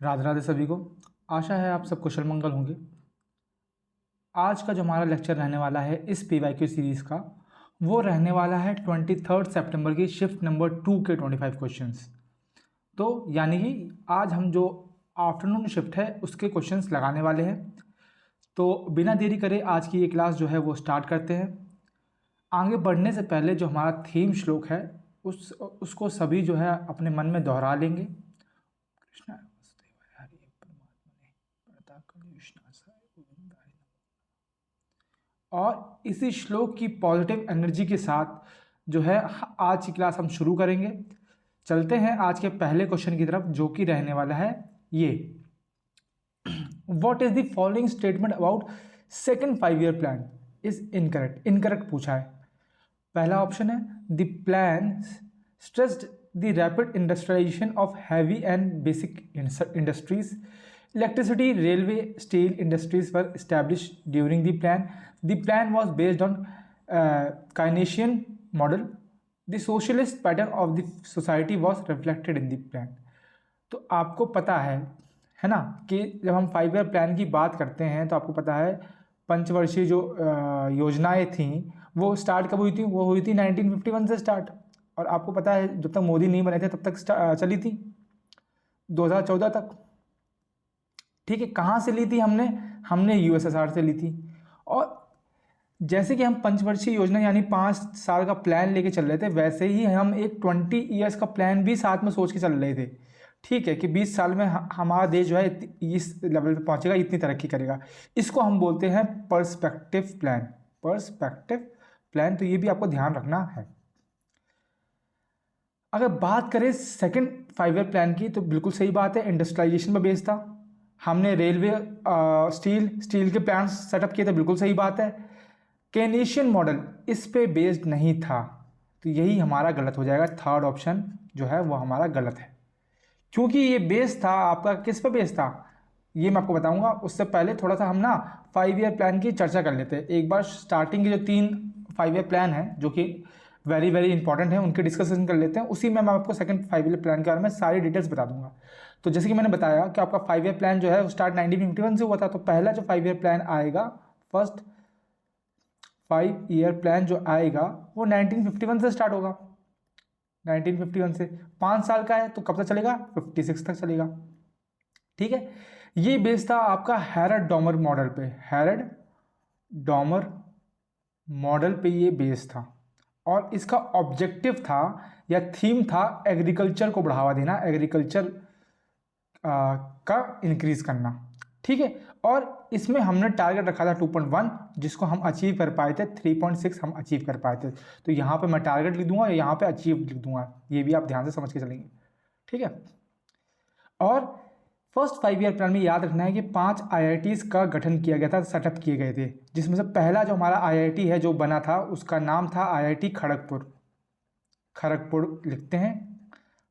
राधे राधे सभी को। आशा है आप सब कुशल मंगल होंगे। आज का जो हमारा लेक्चर रहने वाला है इस पीवाईक्यू सीरीज़ का, वो रहने वाला है 23 सितंबर की शिफ्ट नंबर 2 के 25 क्वेश्चंस। तो यानी कि आज हम जो आफ्टरनून शिफ्ट है उसके क्वेश्चंस लगाने वाले हैं। तो बिना देरी करे आज की ये क्लास जो है वो स्टार्ट करते हैं। आगे बढ़ने से पहले जो हमारा थीम श्लोक है उसको सभी जो है अपने मन में दोहरा लेंगे। कृष्णा वासुदेवाय हरि परमात्मने प्रणतः कृष्णाय गोविंदाय नमः। और इसी श्लोक की पॉजिटिव एनर्जी के साथ जो है आज की क्लास हम शुरू करेंगे। चलते हैं आज के पहले क्वेश्चन की तरफ, जो कि रहने वाला है ये। What is the following statement about second 5 year plan is incorrect. Incorrect पूछा है। पहला ऑप्शन है the plan stressed the rapid industrialisation of heavy and basic industries. Electricity, railway, steel industries were established during the plan. The plan was based on Keynesian model. The socialist pattern of the society was reflected in the plan. तो आपको पता है ना, कि जब हम 5 year plan की बात करते हैं तो आपको पता है पंचवर्षीय जो योजनाएं थीं वो स्टार्ट कब हुई थी? वो हुई थी 1951 से स्टार्ट। और आपको पता है जब तक मोदी नहीं बने थे तब तक चली थी 2014 तक। ठीक है, कहाँ से ली थी हमने यूएसएसआर से ली थी। और जैसे कि हम पंचवर्षीय योजना यानी 5 साल का प्लान लेके चल रहे थे, वैसे ही हम एक 20 ईयर्स का प्लान भी साथ में सोच के चल रहे थे। ठीक है, कि 20 साल में हमारा देश जो है इस लेवल पे पहुंचेगा, इतनी तरक्की करेगा। इसको हम बोलते हैं पर्सपेक्टिव प्लान। पर्सपेक्टिव प्लान, तो ये भी आपको ध्यान रखना है। अगर बात करें सेकंड 5 ईयर प्लान की, तो बिल्कुल सही बात है, इंडस्ट्रियलाइजेशन पर बेस्ड था। हमने रेलवे, स्टील के प्लांट्स सेटअप किए थे, बिल्कुल सही बात है। केनेशियन मॉडल इस पे बेस्ड नहीं था, तो यही हमारा गलत हो जाएगा। थर्ड ऑप्शन जो है वो हमारा गलत है, क्योंकि ये बेस था आपका किस पे बेस था ये मैं आपको बताऊंगा। उससे पहले थोड़ा सा हम ना 5 ईयर प्लान की चर्चा कर लेते हैं एक बार। स्टार्टिंग के जो 3 5 ईयर प्लान है जो कि वेरी वेरी इंपॉर्टेंट है, उनके डिस्कशन कर लेते हैं। उसी में मैं आपको सेकंड 5 ईयर प्लान के बारे में सारी डिटेल्स बता दूंगा। तो जैसे कि मैंने बताया कि आपका 5 ईयर प्लान जो है वो स्टार्ट 1951 से हुआ था। तो पहला जो 5 ईयर प्लान आएगा, फर्स्ट 5 ईयर प्लान जो आएगा वो 1951 से स्टार्ट होगा। 1951 से 5 साल का है, तो कब तक चलेगा? 56 तक चलेगा। ठीक है, ये बेस था आपका हैरड डॉमर मॉडल पे। हैरड डॉमर मॉडल पे ये बेस था, और इसका ऑब्जेक्टिव था या थीम था एग्रीकल्चर को बढ़ावा देना, एग्रीकल्चर का इंक्रीज करना। ठीक है, और इसमें हमने टारगेट रखा था 2.1, जिसको हम अचीव कर पाए थे 3.6 हम अचीव कर पाए थे। तो यहाँ पे मैं टारगेट लिख दूंगा, यहाँ पे अचीव लिख दूंगा, ये भी आप ध्यान से समझ के चलेंगे। ठीक है, और फर्स्ट 5 ईयर प्लान में याद रखना है कि 5 IITs का गठन किया गया था, सेटअप किए गए थे, जिसमें से पहला जो हमारा IIT है जो बना था उसका नाम था IIT खड़गपुर। खड़गपुर लिखते हैं।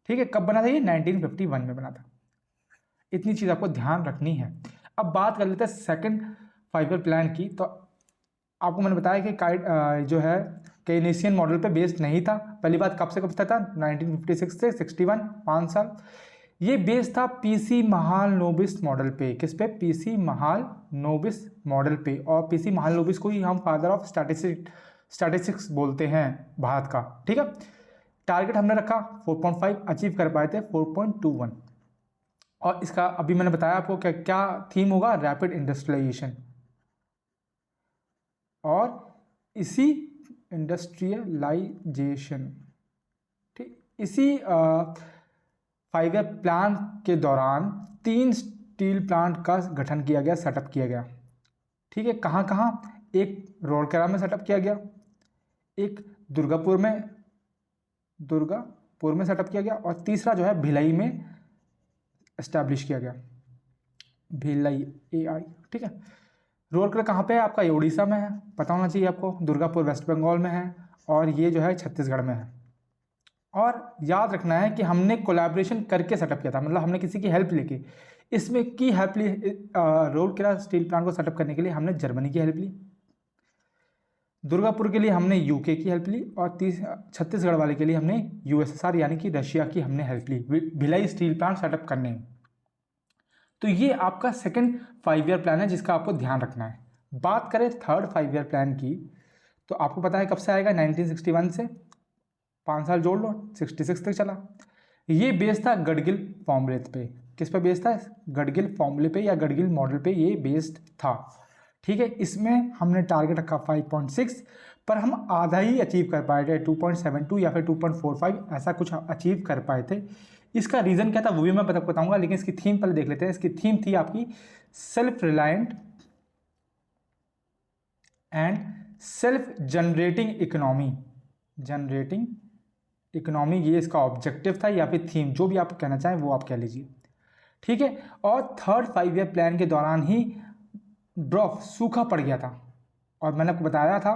ठीक है, कब बना था ये? 1951 में बना था। इतनी चीज़ आपको ध्यान रखनी है। अब बात कर लेते हैं सेकंड 5 ईयर प्लान की। तो आपको मैंने बताया कि जो है केनेशियन मॉडल पे बेस्ड नहीं था। पहली बात कब से कब तक था? 1956 से 61, 5 साल। ये बेस था पीसी महालनोबिस मॉडल पे। किस पे? पीसी महालनोबिस मॉडल पे। और पीसी महालनोबिस को ही हम फादर ऑफ स्टैटिस्टिक्स बोलते हैं भारत का। ठीक है, टारगेट हमने रखा 4.5, अचीव कर पाए थे 4.21। और इसका अभी मैंने बताया आपको क्या क्या थीम होगा? Rapid industrialisation. और इसी इंडस्ट्रियलाइजेशन, ठीक, इसी 5 ईयर प्लान के दौरान 3 स्टील प्लांट का गठन किया गया, सेटअप किया गया। ठीक है, कहाँ कहाँ? एक रोरकेला में सेटअप किया गया, एक दुर्गापुर में सेटअप किया गया, और तीसरा जो है भिलाई में एस्टैब्लिश किया गया। भिलाई AI। ठीक है, रोरकेला कहाँ पे है? आपका ये उड़ीसा में है, पता होना चाहिए आपको। दुर्गापुर वेस्ट बंगाल में है, और ये जो है छत्तीसगढ़ में है। और याद रखना है कि हमने कोलैबोरेशन करके सेटअप किया था, मतलब हमने किसी की हेल्प लेके। इसमें की हेल्प ली, रोरकेला स्टील प्लांट को सेटअप करने के लिए हमने जर्मनी की हेल्प ली। दुर्गापुर के लिए हमने यूके की हेल्प ली, और छत्तीसगढ़ वाले के लिए हमने USSR यानी कि रशिया की हमने हेल्प ली भिलाई स्टील प्लांट सेटअप करने में। तो ये आपका सेकंड 5 ईयर प्लान है जिसका आपको ध्यान रखना है। बात करें थर्ड 5 ईयर प्लान की, तो आपको पता है कब से आएगा, 1961 से 5 साल जोड़ लो, 66 तक चला। ये बेस था गडगिल फॉर्मूले पे। किस पे बेस था? गडगिल फॉर्मूले पे या गडगिल मॉडल पे ये बेस्ड था। ठीक है, इसमें हमने टारगेट रखा 5.6, पर हम आधा ही अचीव कर पाए थे, 2.72 या फिर 2.45 ऐसा कुछ अचीव कर पाए थे। इसका रीज़न क्या था वो भी मैं बताऊंगा, लेकिन इसकी थीम पहले देख लेते हैं। इसकी थीम थी आपकी self reliant and self generating economy, ये इसका ऑब्जेक्टिव था या फिर थीम, जो भी आप कहना चाहें वो आप कह लीजिए। ठीक है, और थर्ड 5 ईयर प्लान के दौरान ही ड्रॉप सूखा पड़ गया था, और मैंने आपको बताया था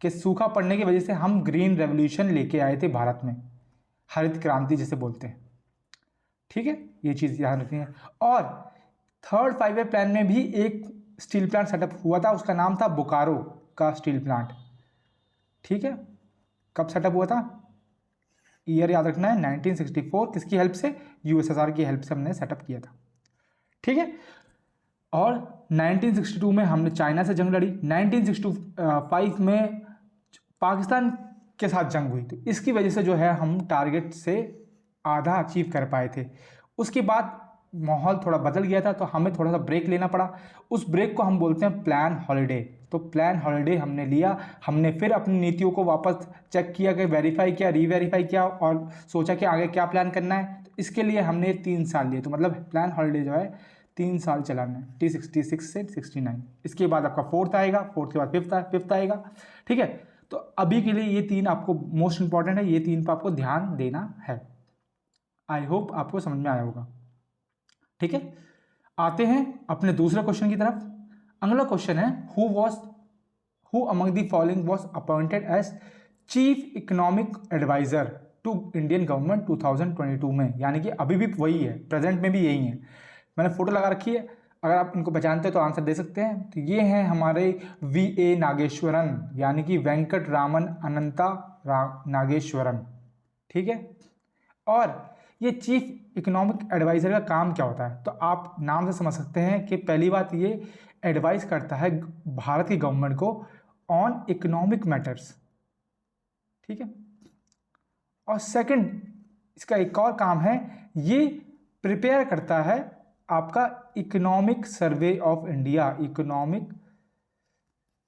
कि सूखा पड़ने की वजह से हम ग्रीन रेवोल्यूशन लेके आए थे भारत में, हरित क्रांति जिसे बोलते हैं। ठीक है, ये चीज़ ध्यान रखनी है। और थर्ड 5 ईयर प्लान में भी एक स्टील प्लांट सेटअप हुआ था, उसका नाम था बोकारो का स्टील प्लांट। ठीक है, कब सेटअप हुआ था? ईयर याद रखना है, 1964। किसकी हेल्प से? यूएसएसआर की हेल्प से हमने सेटअप किया था। ठीक है, और 1962 में हमने चाइना से जंग लड़ी, 1965 में पाकिस्तान के साथ जंग हुई, तो इसकी वजह से जो है हम टारगेट से आधा अचीव कर पाए थे। उसके बाद माहौल थोड़ा बदल गया था, तो हमें थोड़ा सा ब्रेक लेना पड़ा। उस ब्रेक को हम बोलते हैं प्लान हॉलिडे। तो प्लान हॉलिडे हमने लिया, हमने फिर अपनी नीतियों को वापस चेक किया, कि वेरीफाई किया, रीवेरीफाई किया, और सोचा कि आगे क्या प्लान करना है। तो इसके लिए हमने 3 साल लिए, तो मतलब प्लान हॉलिडे जो है 3 साल चलाना है, T66 से 69। इसके बाद आपका फोर्थ आएगा, फोर्थ के बाद फिफ्थ आएगा। ठीक है, तो अभी के लिए ये 3 आपको मोस्ट इंपॉर्टेंट है, ये 3 पर आपको ध्यान देना है। आई होप आपको समझ में आया होगा। ठीक है, आते हैं अपने दूसरे क्वेश्चन की तरफ। अगला क्वेश्चन है, who among the following was appointed as chief economic adviser to Indian government 2022 में, यानी कि अभी भी वही है, प्रेजेंट में भी यही है। मैंने फोटो लगा रखी है, अगर आप इनको पहचानते हैं तो आंसर दे सकते हैं। तो ये हैं हमारे VA नागेश्वरन, यानी कि वेंकट रामन अनंता नागेश्वरन। ठीक है, और ये चीफ इकोनॉमिक एडवाइजर का काम क्या होता है? तो आप नाम से समझ सकते हैं कि पहली बात, ये एडवाइस करता है भारत की गवर्नमेंट को ऑन इकोनॉमिक मैटर्स। ठीक है, और सेकंड इसका एक और काम है, ये प्रिपेयर करता है आपका economic survey of India, economic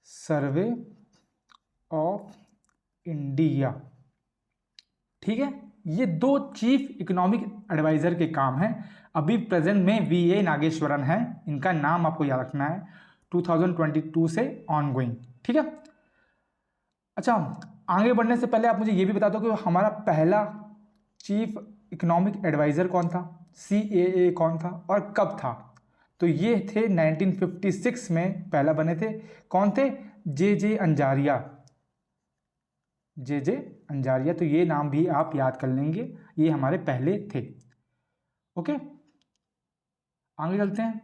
survey of India. ठीक है, ये 2 चीफ इकोनॉमिक एडवाइजर के काम हैं। अभी प्रेजेंट में VA नागेश्वरन है, इनका नाम आपको याद रखना है, 2022 से ऑनगोइंग। ठीक है, अच्छा, आगे बढ़ने से पहले आप मुझे ये भी बता दो कि हमारा पहला चीफ इकोनॉमिक एडवाइजर कौन था, CAA कौन था और कब था? तो ये थे 1956 में पहला बने थे। कौन थे? JJ Anjaria, JJ Anjaria. तो ये नाम भी आप याद कर लेंगे, ये हमारे पहले थे। ओके, आगे चलते हैं।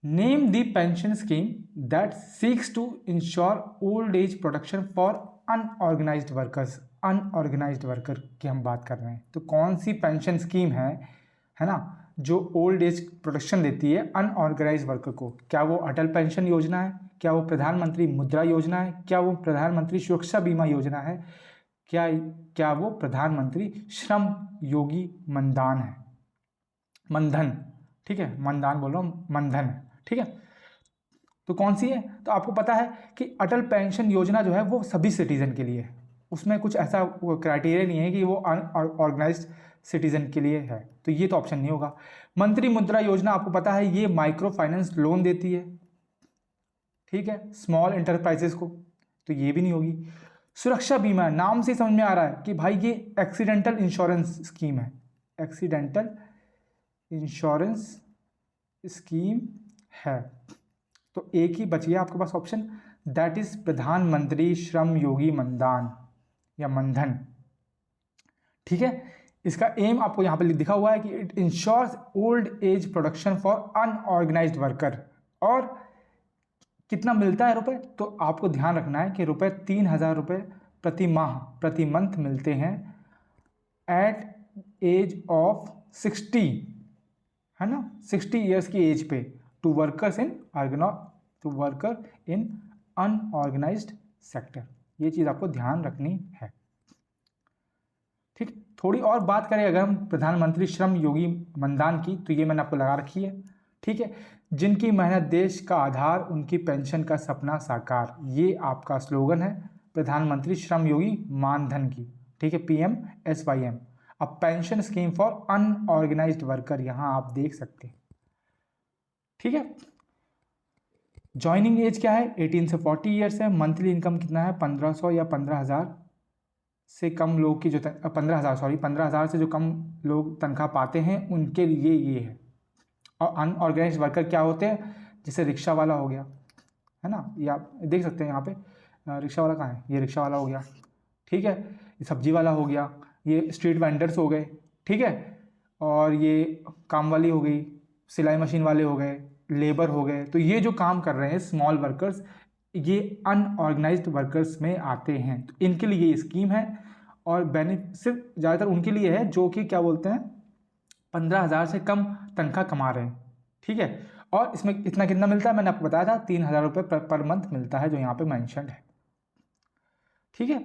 Name the pension scheme that seeks to ensure old age protection for unorganised workers. Unorganised worker की हम बात कर रहे हैं, तो कौन सी पेंशन स्कीम है ना, जो ओल्ड एज प्रोटेक्शन देती है अनऑर्गेनाइज्ड वर्कर को? क्या वो अटल पेंशन योजना है? क्या वो प्रधानमंत्री मुद्रा योजना है? क्या वो प्रधानमंत्री सुरक्षा बीमा योजना है? क्या वो प्रधानमंत्री श्रम योगी मनधन है? मनधन, ठीक है, मनधन बोल रहा हूँ, मनधन है। ठीक है, तो कौन सी है? तो आपको पता है कि अटल पेंशन योजना जो है वो सभी सिटीजन के लिए है, उसमें कुछ ऐसा क्राइटेरिया नहीं है कि वो अनऑर्गेनाइज्ड सिटीजन के लिए है, तो ये तो ऑप्शन नहीं होगा। मंत्री मुद्रा योजना आपको पता है, ये माइक्रो फाइनेंस लोन देती है, ठीक है, स्मॉल एंटरप्राइजेस को, तो ये भी नहीं होगी। सुरक्षा बीमा, नाम से समझ में आ रहा है कि भाई ये एक्सीडेंटल इंश्योरेंस स्कीम है, एक्सीडेंटल इंश्योरेंस स्कीम है। तो एक ही बच गया आपके पास ऑप्शन, दैट इज प्रधानमंत्री श्रम योगी मनधन या मनधन। ठीक है, इसका एम आपको यहाँ पे दिखा हुआ है कि it ensures old age protection for unorganised worker. और कितना मिलता है रुपए? तो आपको ध्यान रखना है कि रुपए 3000 रुपये प्रति माह, प्रति मंथ मिलते हैं एट एज ऑफ 60, है ना, 60 ईयर्स की एज पे, to worker in unorganised sector. ये चीज़ आपको ध्यान रखनी है। ठीक, थोड़ी और बात करें अगर हम प्रधानमंत्री श्रम योगी मनधन की, तो ये मैंने आपको लगा रखी है। ठीक है, जिनकी मेहनत देश का आधार, उनकी पेंशन का सपना साकार, ये आपका स्लोगन है प्रधानमंत्री श्रम योगी मानधन की। ठीक है, PMSYM, a pension scheme for unorganised worker, यहाँ आप देख सकते हैं। ठीक है, ज्वाइनिंग एज क्या है, 18 से 40 ईयर्स है। मंथली इनकम कितना है, 1500 या 15,000 से कम लोग की जो 15,000 से जो कम लोग तनख्वाह पाते हैं उनके लिए ये है। और अनऑर्गेनाइज वर्कर क्या होते हैं, जैसे रिक्शा वाला हो गया, है ना, ये आप देख सकते हैं यहाँ पे, रिक्शा वाला कहाँ है, ये रिक्शा वाला हो गया। ठीक है, ये सब्जी वाला हो गया, ये स्ट्रीट वेंडर्स हो गए। ठीक है, और ये काम वाली हो गई, सिलाई मशीन वाले हो गए, लेबर हो गए। तो ये जो काम कर रहे हैं स्मॉल वर्कर्स, ये अनऑर्गेनाइज्ड वर्कर्स में आते हैं। तो इनके लिए ये स्कीम है, और बेनिफिट सिर्फ ज़्यादातर उनके लिए है जो कि क्या बोलते हैं 15,000 से कम तनख्वाह कमा रहे हैं। ठीक है, और इसमें इतना कितना मिलता है, मैंने आपको बताया था 3,000 रुपये पर मंथ मिलता है, जो यहाँ पे मैंशनड है। ठीक है,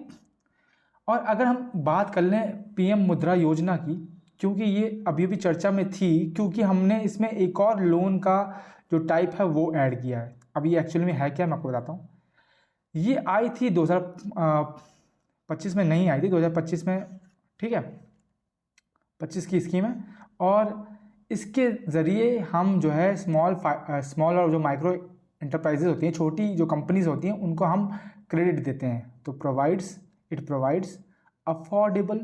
और अगर हम बात कर लें PM मुद्रा योजना की, क्योंकि ये अभी भी चर्चा में थी, क्योंकि हमने इसमें एक और लोन का जो टाइप है वो ऐड किया है। अब ये एक्चुअली में है क्या, मैं आपको बताता हूँ। ये आई थी 2025 में, नहीं आई थी 2025 में। ठीक है, 25 की स्कीम है, और इसके ज़रिए हम जो है स्मॉल और जो माइक्रो इंटरप्राइजेज होती हैं, छोटी जो कंपनीज होती हैं, उनको हम क्रेडिट देते हैं। तो it provides affordable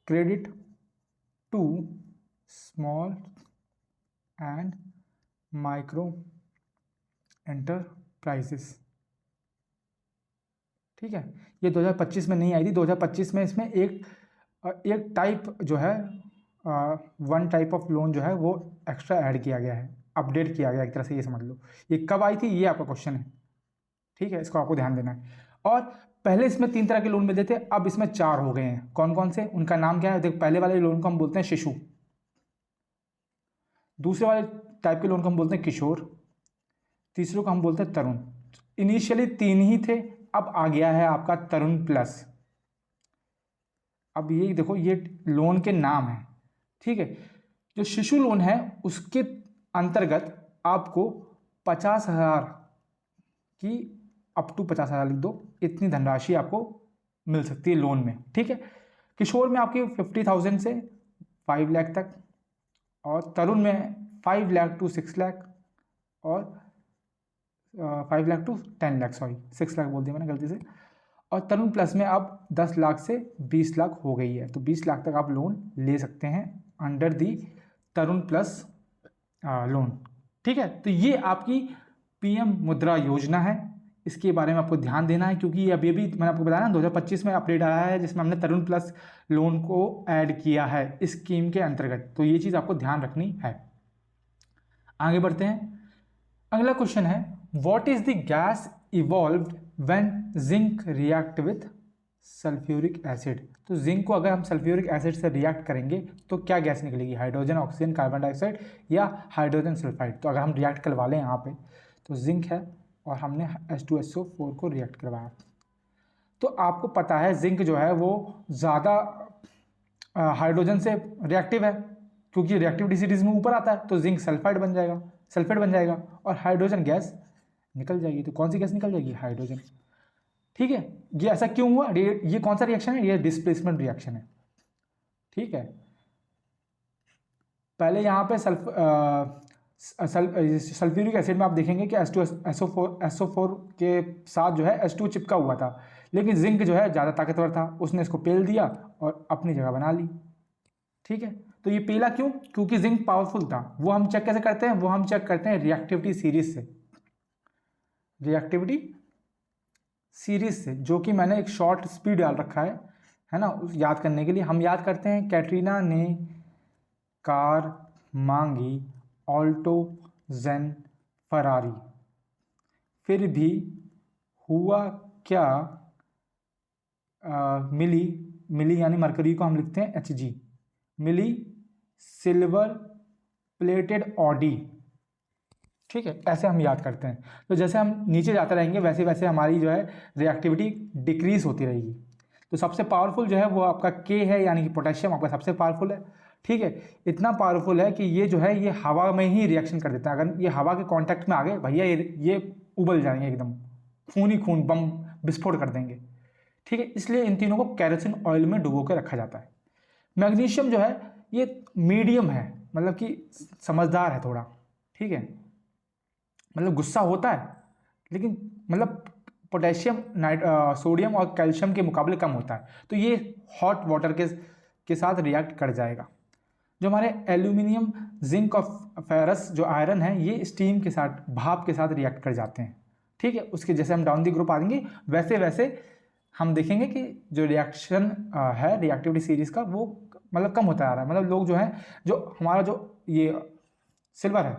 credit to small and micro enterprises. ठीक है, ये 2025 में नहीं आई थी। 2025 में इसमें एक टाइप जो है, वन टाइप ऑफ लोन जो है वो एक्स्ट्रा ऐड किया गया है, अपडेट किया गया एक तरह से, ये समझ लो। ये कब आई थी, ये आपका क्वेश्चन है। ठीक है, इसको आपको ध्यान देना है। और पहले इसमें 3 तरह के लोन मिलते थे, अब इसमें 4 हो गए हैं। कौन कौन से, उनका नाम क्या है, देखो, पहले वाले लोन को हम बोलते हैं शिशु, दूसरे वाले टाइप के लोन को हम बोलते हैं किशोर, तीसरे को हम बोलते हैं तरुण। इनिशियली 3 ही थे, अब आ गया है आपका तरुण प्लस। अब ये देखो, ये लोन के नाम है। ठीक है, जो शिशु लोन है उसके अंतर्गत आपको 50,000 की, अप टू 50,000 लिख दो, इतनी धनराशि आपको मिल सकती है लोन में। ठीक है, किशोर में आपकी 50,000 से 5 लाख तक, और तरुण में 5 लाख टू 6 लाख, और 5 लाख टू 10 लाख, 6 लाख बोल दिया मैंने गलती से। और तरुण प्लस में अब 10 लाख से 20 लाख हो गई है, तो 20 लाख तक आप लोन ले सकते हैं under the Tarun plus lone. ठीक है, तो ये आपकी PM मुद्रा योजना है, इसके बारे में आपको ध्यान देना है, क्योंकि अभी मैंने आपको बताया ना 2025 में अपडेट आया है, जिसमें हमने तरुण प्लस लोन को ऐड किया है इस स्कीम के अंतर्गत। तो ये चीज़ आपको ध्यान रखनी है। आगे बढ़ते हैं, अगला क्वेश्चन है, what is the gas evolved when zinc react with sulphuric acid. तो जिंक को अगर हम सल्फ्यूरिक एसिड से रिएक्ट करेंगे तो क्या गैस निकलेगी, हाइड्रोजन, ऑक्सीजन, कार्बन डाइऑक्साइड या हाइड्रोजन सल्फाइड। तो अगर हम रिएक्ट करवा लें यहाँ पे, तो जिंक है और हमने H2SO4 को रिएक्ट करवाया, तो आपको पता है जिंक जो है वो ज़्यादा हाइड्रोजन से रिएक्टिव है, क्योंकि रिएक्टिविटी सीरीज में ऊपर आता है, तो जिंक सल्फाइड बन जाएगा और हाइड्रोजन गैस निकल जाएगी। तो कौन सी गैस निकल जाएगी, हाइड्रोजन। ठीक है, ये ऐसा क्यों हुआ, ये कौन सा रिएक्शन है, ये डिस्प्लेसमेंट रिएक्शन है। ठीक है, पहले यहाँ पे सल्फ्यूरिक एसिड में आप देखेंगे कि SO4 के साथ जो है H2 चिपका हुआ था, लेकिन जिंक जो है ज़्यादा ताकतवर था, उसने इसको पेल दिया और अपनी जगह बना ली। ठीक है, तो ये पेला क्यों, क्योंकि जिंक पावरफुल था। वो हम चेक कैसे करते हैं, वो हम चेक करते हैं रिएक्टिविटी सीरीज से, जो कि मैंने एक शॉर्ट स्पीड डाल रखा है ना, याद करने के लिए। हम याद करते हैं, कैटरीना ने कार मांगी ऑल्टो जेन फरारी, फिर भी हुआ क्या मिली, मिली यानी मरकरी को हम लिखते हैं Hg, मिली सिल्वर प्लेटेड ऑडी, ठीक है, ऐसे हम याद करते हैं। तो जैसे हम नीचे जाते रहेंगे वैसे वैसे हमारी जो है रिएक्टिविटी डिक्रीज होती रहेगी। तो सबसे पावरफुल जो है वो आपका के है, यानी कि पोटेशियम आपका सबसे पावरफुल है, ठीक है। इतना पावरफुल है कि ये जो है ये हवा में ही रिएक्शन कर देता है। अगर ये हवा के कांटेक्ट में आ गए भैया ये उबल जाएंगे एकदम, खून ही खून, बम विस्फोट कर देंगे, ठीक है। इसलिए इन तीनों को केरोसिन ऑयल में डुबो के रखा जाता है। मैग्नीशियम जो है ये मीडियम है, मतलब कि समझदार है थोड़ा, ठीक है, मतलब गुस्सा होता है लेकिन मतलब पोटेशियम सोडियम और कैल्शियम के मुकाबले कम होता है, तो ये हॉट वाटर के साथ रिएक्ट कर जाएगा। जो हमारे एल्यूमिनियम, जिंक और फेरस जो आयरन है ये स्टीम के साथ, भाप के साथ रिएक्ट कर जाते हैं, ठीक है। उसके जैसे हम डाउन दी ग्रुप आएंगे वैसे वैसे हम देखेंगे कि जो रिएक्शन है रिएक्टिविटी सीरीज का वो मतलब कम होता आ रहा है। मतलब लोग जो हैं, जो हमारा जो ये सिल्वर है,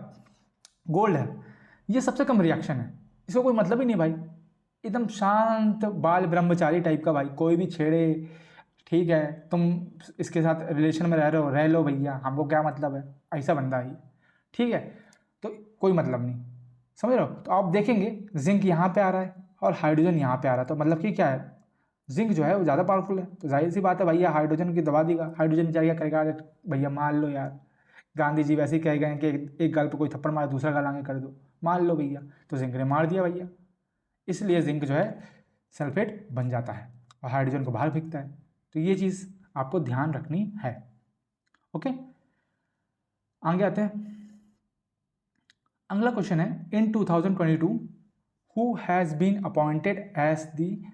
गोल्ड है, ये सबसे कम रिएक्शन है, इसका कोई मतलब ही नहीं भाई, एकदम शांत बाल ब्रह्मचारी टाइप का भाई, कोई भी छेड़े, ठीक है, तुम इसके साथ रिलेशन में रह रहे हो, रह लो भैया, हमको क्या मतलब है, ऐसा बंदा ही, ठीक है। तो कोई मतलब नहीं, समझ रहे हो। तो आप देखेंगे जिंक यहाँ पे आ रहा है और हाइड्रोजन यहाँ पे आ रहा है, तो मतलब कि क्या है, जिंक जो है वो ज़्यादा पावरफुल है, तो जाहिर सी बात है भैया हाइड्रोजन की दबा देगा। हाइड्रोजन क्या करेगा, भैया मान लो यार, गांधी जी वैसे ही कह गए कि एक गाल पे कोई थप्पड़ मारे दूसरा गाल आगे कर दो, मान लो भैया, तो जिंक ने मार दिया भैया, इसलिए जिंक जो है सल्फेट बन जाता है और हाइड्रोजन को बाहर फेंकता है। तो ये चीज़ आपको ध्यान रखनी है, ओके। आगे आते हैं, अगला क्वेश्चन है, in 2022 who has been appointed as the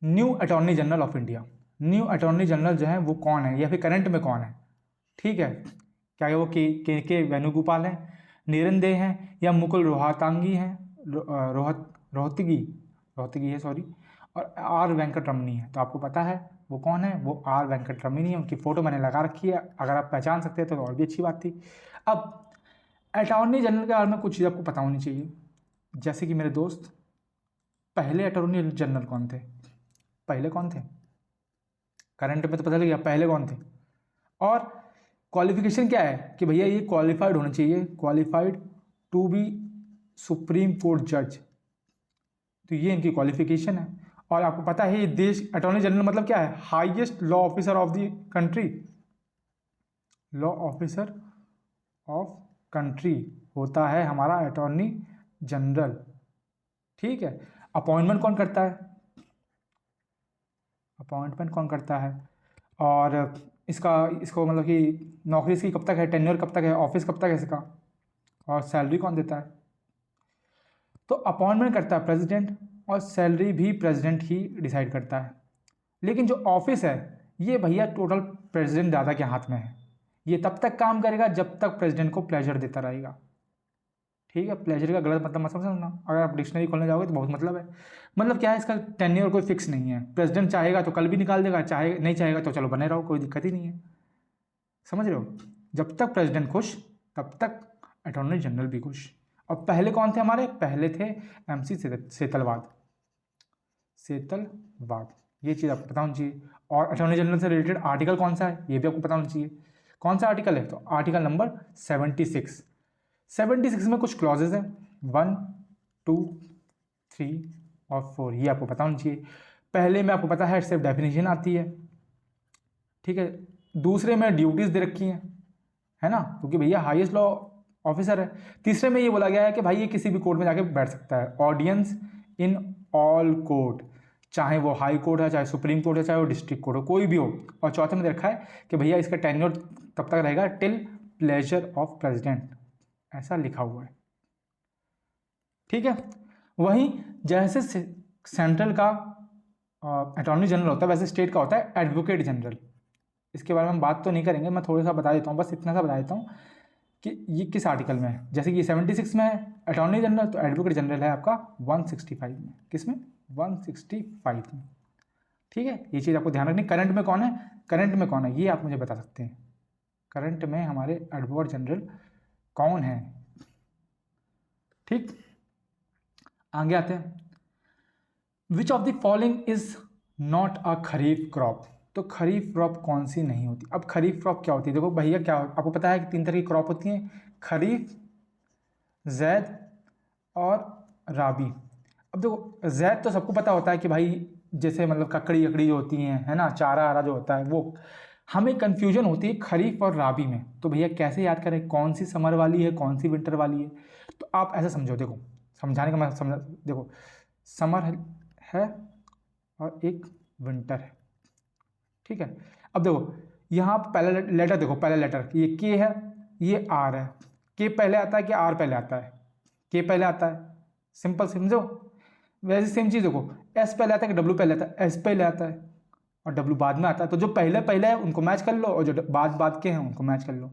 new attorney general of India. New attorney general जो है वो कौन है, या फिर करंट में कौन है, ठीक है। क्या वो के वेणुगोपाल हैं, निरंदे हैं, या मुकुल रोहतांगी हैं, रोहतगी है सॉरी, और आर वेंकटरमनी है। तो आपको पता है वो कौन है, वो आर वेंकटरमनी है, उनकी फ़ोटो मैंने लगा रखी है, अगर आप पहचान सकते हैं तो और भी अच्छी बात थी। अब अटॉर्नी जनरल के बारे में कुछ चीज़ आपको पता होनी चाहिए, जैसे कि मेरे दोस्त, पहले अटॉर्नी जनरल कौन थे, पहले कौन थे, करंट में तो पता लग गया पहले कौन थे, और क्वालिफिकेशन क्या है कि भैया ये क्वालिफाइड होना चाहिए, qualified to be supreme court जज, तो ये इनकी क्वालिफिकेशन है। और आपको पता है ये देश, अटॉर्नी जनरल मतलब क्या है, highest law officer of the country, law officer of country होता है हमारा अटॉर्नी जनरल, ठीक है। अपॉइंटमेंट कौन करता है, अपॉइंटमेंट कौन करता है, और इसको मतलब कि नौकरी इसकी कब तक है, टेन्योर कब तक है, ऑफिस कब तक है इसका, और सैलरी कौन देता है। तो अपॉइंटमेंट करता है प्रेसिडेंट और सैलरी भी प्रेसिडेंट ही डिसाइड करता है। लेकिन जो ऑफिस है ये भैया टोटल प्रेसिडेंट दादा के हाथ में है, ये तब तक काम करेगा जब तक प्रेसिडेंट को प्लेजर देता रहेगा, ठीक है। प्लेजर का गलत मतलब मत समझना, अगर आप डिक्शनरी खोलने जाओगे तो बहुत मतलब है। मतलब क्या है, इसका टेन्योर कोई फिक्स नहीं है, प्रेसिडेंट चाहेगा तो कल भी निकाल देगा, चाहे नहीं चाहेगा तो चलो बने रहो, कोई दिक्कत ही नहीं है, समझ रहे हो। जब तक प्रेसिडेंट खुश तब तक अटॉर्नी जनरल भी खुश। और पहले कौन थे हमारे, पहले थे MC सेतलवाद, ये चीज़ आपको पता होनी चाहिए। और अटॉर्नी जनरल से रिलेटेड आर्टिकल कौन सा है ये भी आपको पता होना चाहिए, कौन सा आर्टिकल है, तो आर्टिकल नंबर 76 में कुछ क्लॉजेज हैं, 1, 2, 3 और 4, ये आपको पता होना चाहिए। पहले में आपको पता है सिर्फ डेफिनेशन आती है, ठीक है। दूसरे में ड्यूटीज़ दे रखी हैं, है ना, क्योंकि भैया हाईएस्ट लॉ ऑफिसर है। तीसरे में ये बोला गया है कि भाई ये किसी भी कोर्ट में जाके बैठ सकता है, ऑडियंस इन ऑल कोर्ट, चाहे वो हाई कोर्ट है, चाहे सुप्रीम कोर्ट है, चाहे वो डिस्ट्रिक्ट कोर्ट हो, कोई भी हो। और चौथे में रखा है कि भैया इसका टेन्योर तब तक रहेगा टिल प्लेजर ऑफ प्रेसिडेंट, ऐसा लिखा हुआ है, ठीक है। वहीं जैसे सेंट्रल का अटॉर्नी जनरल होता है वैसे स्टेट का होता है एडवोकेट जनरल। इसके बारे में हम बात तो नहीं करेंगे, मैं थोड़ा सा बता देता हूँ, बस इतना सा बता देता हूँ कि ये किस आर्टिकल में है। जैसे कि 76 में है अटॉर्नी जनरल, तो एडवोकेट जनरल है आपका 165 में, किस में, 165 में, ठीक है। ये चीज़ आपको ध्यान रखनी। करंट में कौन है, करंट में कौन है ये आप मुझे बता सकते हैं, करंट में हमारे एडवोकेट जनरल कौन है, ठीक। आगे आते हैं, which of the following is not a kharif crop. तो खरीफ क्रॉप कौन सी नहीं होती? अब खरीफ क्रॉप क्या होती है? देखो भैया, क्या आपको पता है कि 3 तरह की क्रॉप होती हैं, खरीफ, जैद और राबी। अब देखो जैद तो सबको पता होता है कि भाई जैसे मतलब ककड़ी अकड़ी जो होती हैं, है ना, चारा आरा जो होता है वो। हमें कन्फ्यूजन होती है खरीफ और राबी में। तो भैया कैसे याद करें कौन सी समर वाली है कौन सी विंटर वाली है? तो आप ऐसे समझो, देखो समझाने का मैं समझ, देखो समर है और एक विंटर है, ठीक है। अब देखो यहाँ पहला लेटर, देखो पहला लेटर ये के है, ये आर है। के पहले आता है कि आर पहले आता है? के पहले आता है, सिंपल समझो। वैसे सेम चीज़ देखो, एस पहले आता है कि डब्ल्यू पहले आता है? एस पहले आता है और डब्ल्यू बाद में आता है। तो जो पहले पहले है उनको मैच कर लो और जो बाद बाद के हैं उनको मैच कर लो।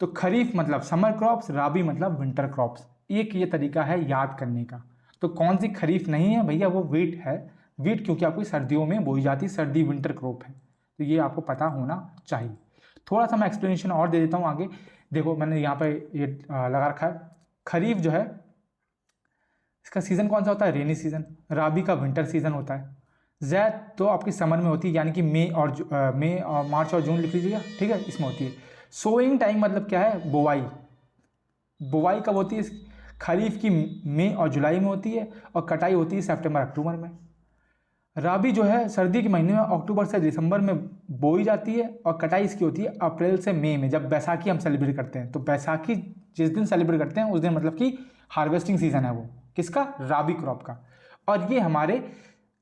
तो खरीफ मतलब समर क्रॉप्स, राबी मतलब विंटर क्रॉप्स। एक ये तरीका है याद करने का। तो कौन सी खरीफ नहीं है भैया? वो वीट है। वीट क्योंकि आपकी सर्दियों में बोई जाती, सर्दी विंटर क्रॉप है। तो ये आपको पता होना चाहिए। थोड़ा सा मैं एक्सप्लेनेशन और दे देता हूँ आगे। देखो मैंने यहाँ पे ये लगा रखा है। खरीफ जो है इसका सीज़न कौन सा होता है? Rainy season. राबी का विंटर सीज़न होता है। जैद तो आपकी समर में होती है, यानी कि मई और मार्च और जून लिख लीजिएगा, ठीक है, इसमें होती है। सोइंग टाइम मतलब क्या है? बुवाई। बुवाई कब होती है? खरीफ की मई और जुलाई में होती है और कटाई होती है सितंबर अक्टूबर में। राबी जो है सर्दी के महीने में अक्टूबर से दिसंबर में बोई जाती है और कटाई इसकी होती है अप्रैल से मई में, जब बैसाखी हम सेलिब्रेट करते हैं। तो बैसाखी जिस दिन सेलिब्रेट करते हैं उस दिन मतलब कि हार्वेस्टिंग सीजन है वो, किसका? राबी क्रॉप का। और ये हमारे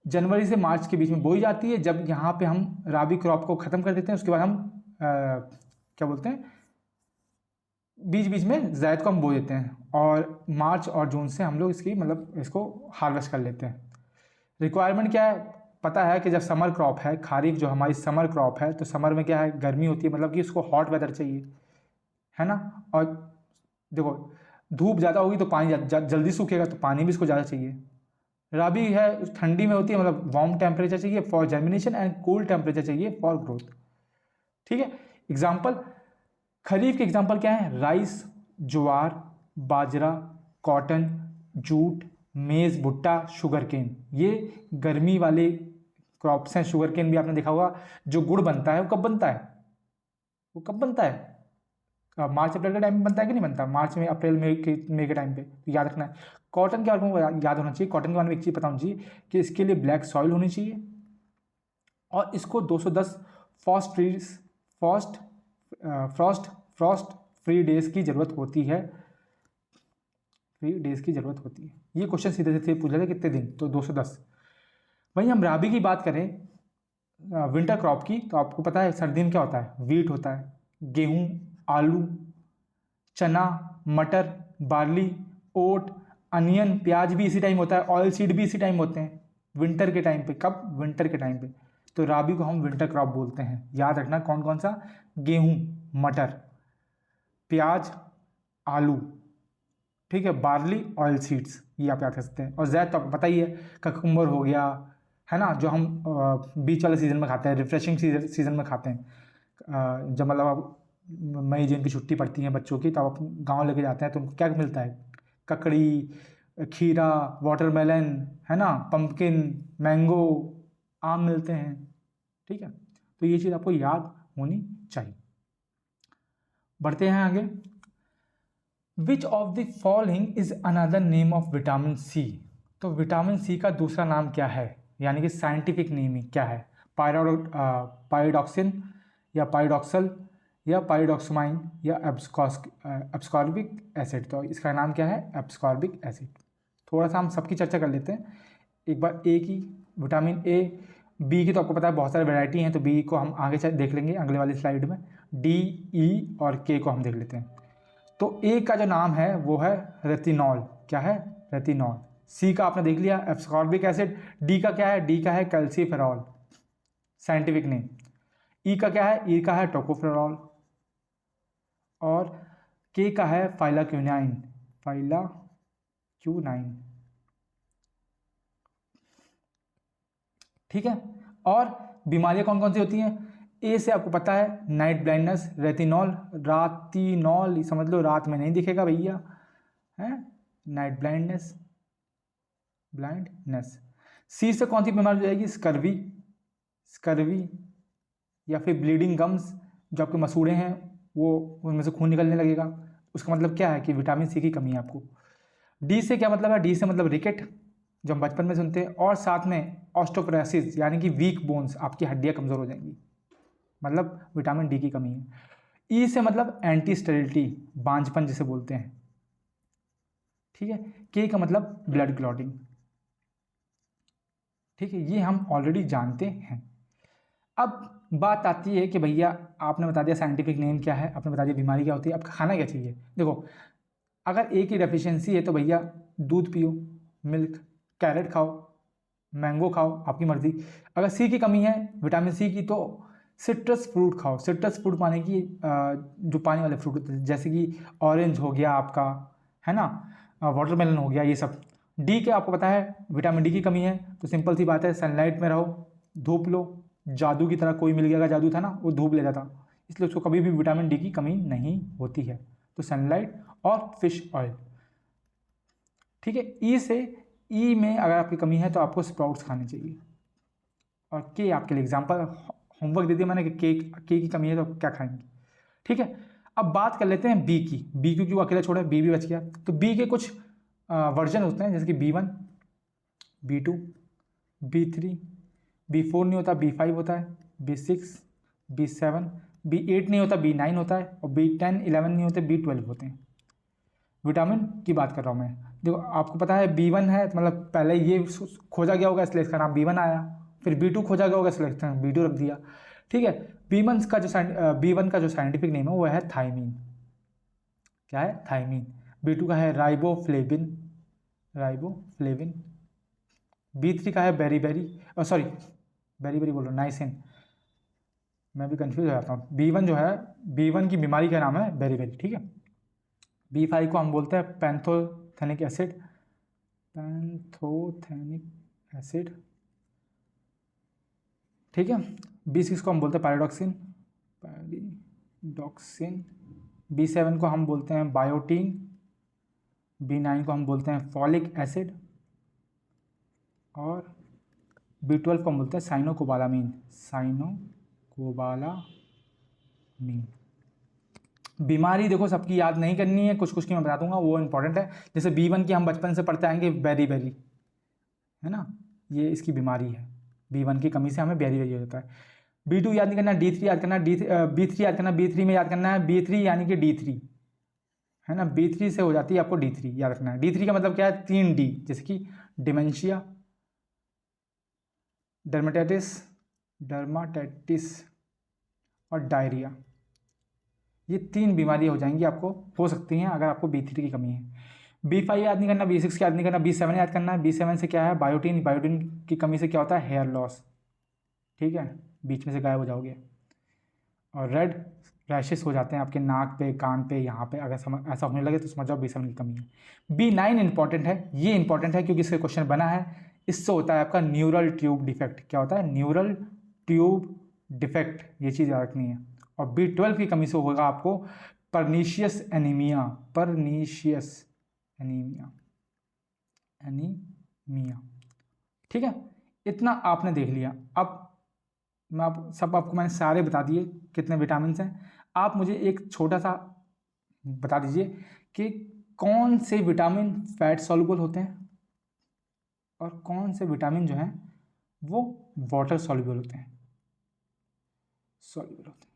जनवरी से मार्च के बीच में बोई जाती है। जब यहाँ पे हम राबी क्रॉप को ख़त्म कर देते हैं उसके बाद हम क्या बोलते हैं, बीच बीच में जायद को हम बो देते हैं और मार्च और जून से हम लोग इसकी मतलब इसको हार्वेस्ट कर लेते हैं। रिक्वायरमेंट क्या है? पता है कि जब समर क्रॉप है, खारिफ जो हमारी समर क्रॉप है, तो समर में क्या है? गर्मी होती है, मतलब कि उसको हॉट वेदर चाहिए, है ना। और देखो धूप ज़्यादा होगी तो पानी जल्दी सूखेगा, तो पानी भी इसको ज़्यादा चाहिए। राबी है उस ठंडी में होती है, मतलब वार्म टेम्परेचर चाहिए for germination and cool temperature चाहिए फॉर ग्रोथ, ठीक है। एग्जाम्पल, खरीफ के एग्जाम्पल क्या है? राइस, ज्वार, बाजरा, कॉटन, जूट, मेज़, भुट्टा, शुगर केन। ये गर्मी वाले क्रॉप्स हैं। शुगर केन भी आपने देखा होगा, जो गुड़ बनता है वो कब बनता है? वो कब बनता है? मार्च अप्रैल के टाइम में बनता है कि नहीं बनता? मार्च में, अप्रैल मई के टाइम पे। तो याद रखना है। कॉटन के बारे में याद होना चाहिए। कॉटन के बारे में एक चीज़ पता होनी चाहिए कि इसके लिए ब्लैक सॉइल होनी चाहिए और इसको 210 frost freeze frost frost frost free days की ज़रूरत होती है। फ्री डेज की ज़रूरत होती है। ये क्वेश्चन सीधे सीधे पूछ लेते कितने दिन? तो 210। वहीं हम राबी की बात करें, विंटर क्रॉप की, तो आपको पता है सर्दी में क्या होता है? वीट होता है, गेहूँ, आलू, चना, मटर, बार्ली, ओट, अनियन, प्याज भी इसी टाइम होता है, ऑयल सीड भी इसी टाइम होते हैं विंटर के टाइम पे। कब? विंटर के टाइम पे। तो राबी को हम विंटर क्रॉप बोलते हैं। याद रखना कौन कौन सा? गेहूँ, मटर, प्याज, आलू, ठीक है, बार्ली, ऑयल सीड्स, ये आप याद कर सकते हैं। और ज़ैद तो आपको पता ही है, ककम्बर हो गया, है ना, जो हम बीच वाले सीज़न में खाते हैं, रिफ्रेशिंग सीज़न में खाते हैं। जब मतलब आप मई जून की छुट्टी पड़ती है बच्चों की, तो आप गांव लेके जाते हैं तो उनको क्या मिलता है? ककड़ी, खीरा, वाटरमेलन, है ना, पंपकिन, मैंगो, आम मिलते हैं, ठीक है। तो ये चीज़ आपको याद होनी चाहिए। बढ़ते हैं आगे। Which of the following is another name of vitamin C? तो विटामिन सी का दूसरा नाम क्या है, यानी कि साइंटिफिक नेम ही क्या है? पायरोडॉक्सिन या पायरोडॉक्सल या पायरोडॉक्समाइन या एब्सकॉर्बिक एसिड। तो इसका नाम क्या है? एब्सकॉर्बिक एसिड। थोड़ा सा हम सबकी चर्चा कर लेते हैं एक बार। ए की, विटामिन ए। बी की तो आपको पता है बहुत सारी वैरायटी हैं, तो बी को हम आगे देख लेंगे अगले वाली स्लाइड में। डी, ई और के को हम देख लेते हैं। तो ए का जो नाम है वो है रेटिनॉल। क्या है? रेटिनॉल। सी का आपने देख लिया, एब्सकॉर्बिक एसिड। डी का क्या है? डी का है कैल्सीफेरॉल, साइंटिफिक नेम। ई का क्या है? ई का है टोकोफेरॉल। और के का है फाइलाक्यूनाइन, फाइलाक्यूनाइन, ठीक है। और बीमारियां कौन कौन सी होती हैं? ए से आपको पता है नाइट ब्लाइंडनेस, रेटिनॉल, रातिनॉल, समझ लो रात में नहीं दिखेगा भैया, है नाइट ब्लाइंडनेस, ब्लाइंडनेस। सी से कौन सी बीमारी हो जाएगी? स्कर्वी, स्कर्वी या फिर ब्लीडिंग गम्स, जो आपके मसूड़े हैं वो उनमें से खून निकलने लगेगा। उसका मतलब क्या है कि विटामिन सी की कमी है आपको। डी से क्या मतलब है? डी से मतलब रिकेट, जो हम बचपन में सुनते हैं, और साथ में ऑस्टोपरोसिस यानी कि वीक बोन्स, आपकी हड्डियां कमज़ोर हो जाएंगी, मतलब विटामिन डी की कमी है। ई से मतलब एंटी स्टेरिलिटी, बांझपन जिसे बोलते हैं, ठीक है। के का मतलब ब्लड क्लॉटिंग, ठीक है, ये हम ऑलरेडी जानते हैं। अब बात आती है कि भैया आपने बता दिया साइंटिफिक नेम क्या है, आपने बता दिया बीमारी क्या होती है, आपका खाना क्या चाहिए। देखो, अगर ए की डेफिशिएंसी है तो भैया दूध पियो, मिल्क, कैरेट खाओ, मैंगो खाओ, आपकी मर्जी। अगर सी की कमी है, विटामिन सी की, तो सिट्रस फ्रूट खाओ। सिट्रस फ्रूट माने कि जो पानी वाले फ्रूट होते हैं, जैसे कि ऑरेंज हो गया आपका, है ना, वाटरमेलन हो गया, ये सब। डी के आपको पता है विटामिन डी की कमी है, तो सिंपल सी बात है, सनलाइट में रहो, धूप लो। जादू की तरह कोई मिल गया, जादू था ना, वो धूप ले जाता, इसलिए उसको कभी भी विटामिन डी की कमी नहीं होती है। तो सनलाइट और फिश ऑयल, ठीक है। ई से, ई में अगर आपकी कमी है तो आपको स्प्राउट्स खाने चाहिए। और के आपके लिए एग्जाम्पल होमवर्क दे दिया मैंने कि के की कमी है तो क्या खाएंगे, ठीक है। अब बात कर लेते हैं बी की। बी क्यों अकेला छोड़ा, बी भी बच गया। तो बी के कुछ वर्जन होते हैं, जैसे कि B1, B2, B3, B4 नहीं होता, B5 होता है, B6, B7, B8 नहीं होता, B9 होता है, और B10, 11 नहीं होते, B12 होते हैं। विटामिन की बात कर रहा हूँ मैं। देखो आपको पता है B1 है, तो मतलब पहले ये खोजा गया होगा इसलिए इसका नाम B1 आया, फिर B2 खोजा गया होगा इसलिए इसका B2 रख दिया, ठीक है। B1 का जो साइंटिफिक नेम है वो है थायमीन। क्या है? थायमीन। B2 का है राइबोफ्लेविन, राइबोफ्लेविन। B3 का है बेरीबेरी, सॉरी बेरीबेरी बोल रहा हूँ, नाइसिन। मैं भी कंफ्यूज हो जाता हूँ। B1 जो है, B1 की बीमारी का नाम है बेरीबेरी, ठीक है। B5 को हम बोलते हैं पैंथोथेनिक एसिड, पैंथोथेनिक एसिड, ठीक है। B6 को हम बोलते हैं पैराडॉक्सिन, पैराडॉक्सिन। B7 को हम बोलते हैं बायोटीन। B9 को हम बोलते हैं फॉलिक एसिड, और B12 को हम बोलते हैं साइनोकोबालामीन, साइनोकोबालामीन। बीमारी देखो सबकी याद नहीं करनी है, कुछ कुछ की मैं बता दूंगा, वो इंपॉर्टेंट है। जैसे B1 की हम बचपन से पढ़ते आएंगे, बेरीबेरी, है ना, ये इसकी बीमारी है। B1 की कमी से हमें बेरीबेरी हो जाता है। B2 याद नहीं करना, D3 याद करना, B3 याद करना, B3 में याद करना है B3 यानी कि D3, है ना। B3 से हो जाती है आपको D3 याद रखना है। D3 का मतलब क्या है? 3D, जैसे कि डिमेंशिया, डर्माटाइटिस और डायरिया। ये 3 बीमारियाँ हो जाएंगी आपको, हो सकती हैं अगर आपको B3 की कमी है। B5 याद नहीं करना, B6 याद नहीं करना, B7 याद करना है। B7 से क्या है? बायोटीन। बायोटीन की कमी से क्या होता है? हेयर लॉस, ठीक है, बीच में से गायब हो जाओगे। और रेड रैशेस हो जाते हैं आपके नाक पे, कान पे, यहाँ पे। अगर ऐसा होने लगे तो समझ जाओ B7 की कमी है। B9 इंपॉर्टेंट है, ये इंपॉर्टेंट है क्योंकि इसका क्वेश्चन बना है। इससे होता है आपका न्यूरल ट्यूब डिफेक्ट। क्या होता है? न्यूरल ट्यूब डिफेक्ट, ये चीज़ याद रखनी है। और B12 की कमी से होगा आपको pernicious anaemia, pernicious anaemia, anaemia, ठीक है। इतना आपने देख लिया। अब मैं आपको मैंने सारे बता दिए कितने विटामिन हैं। आप मुझे एक छोटा सा बता दीजिए कि कौन से विटामिन फैट सॉल्युबल होते हैं और कौन से विटामिन जो हैं वो वाटर सॉल्युबल होते हैं, सॉल्युबल होते हैं।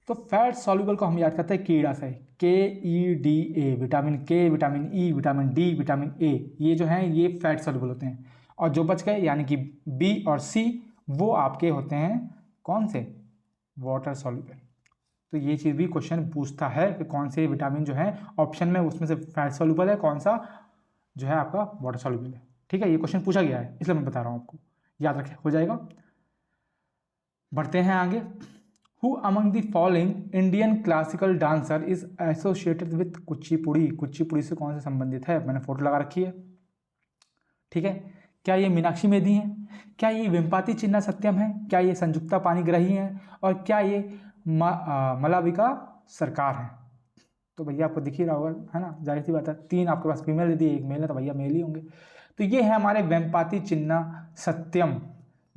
तो फैट सॉल्युबल को हम याद करते हैं कीड़ा से, KEDA, विटामिन के, vitamin E, vitamin D, vitamin A, ये जो हैं ये फैट सॉल्युबल होते हैं। और जो बच गए यानी कि बी और सी, वो आपके होते हैं कौन से? Water soluble. तो ये चीज़ भी क्वेश्चन पूछता है कि कौन से विटामिन जो है ऑप्शन में उसमें से फैट सॉल्युबल है, कौन सा जो है आपका वाटर सॉल्युबल है, ठीक है। ये क्वेश्चन पूछा गया है इसलिए मैं बता रहा हूँ आपको, याद रखें, हो जाएगा। बढ़ते हैं आगे। Who among the following Indian classical dancer is associated with Kuchipudi? Kuchipudi से कौन से संबंधित है? मैंने फोटो लगा रखी है, ठीक है। क्या ये मीनाक्षी मेधी हैं? क्या ये वेम्पाती चिन्ना सत्यम है? क्या ये संजुक्ता पाणिग्राही हैं? और क्या ये मलाविका सरकार हैं? तो भैया आपको दिख ही रहा होगा, है ना, जाहिर सी बात है। 3 आपके पास फीमेल यदि 1 मेल है तो भैया मेल ही होंगे। तो ये है हमारे वेम्पाती चिन्ना सत्यम,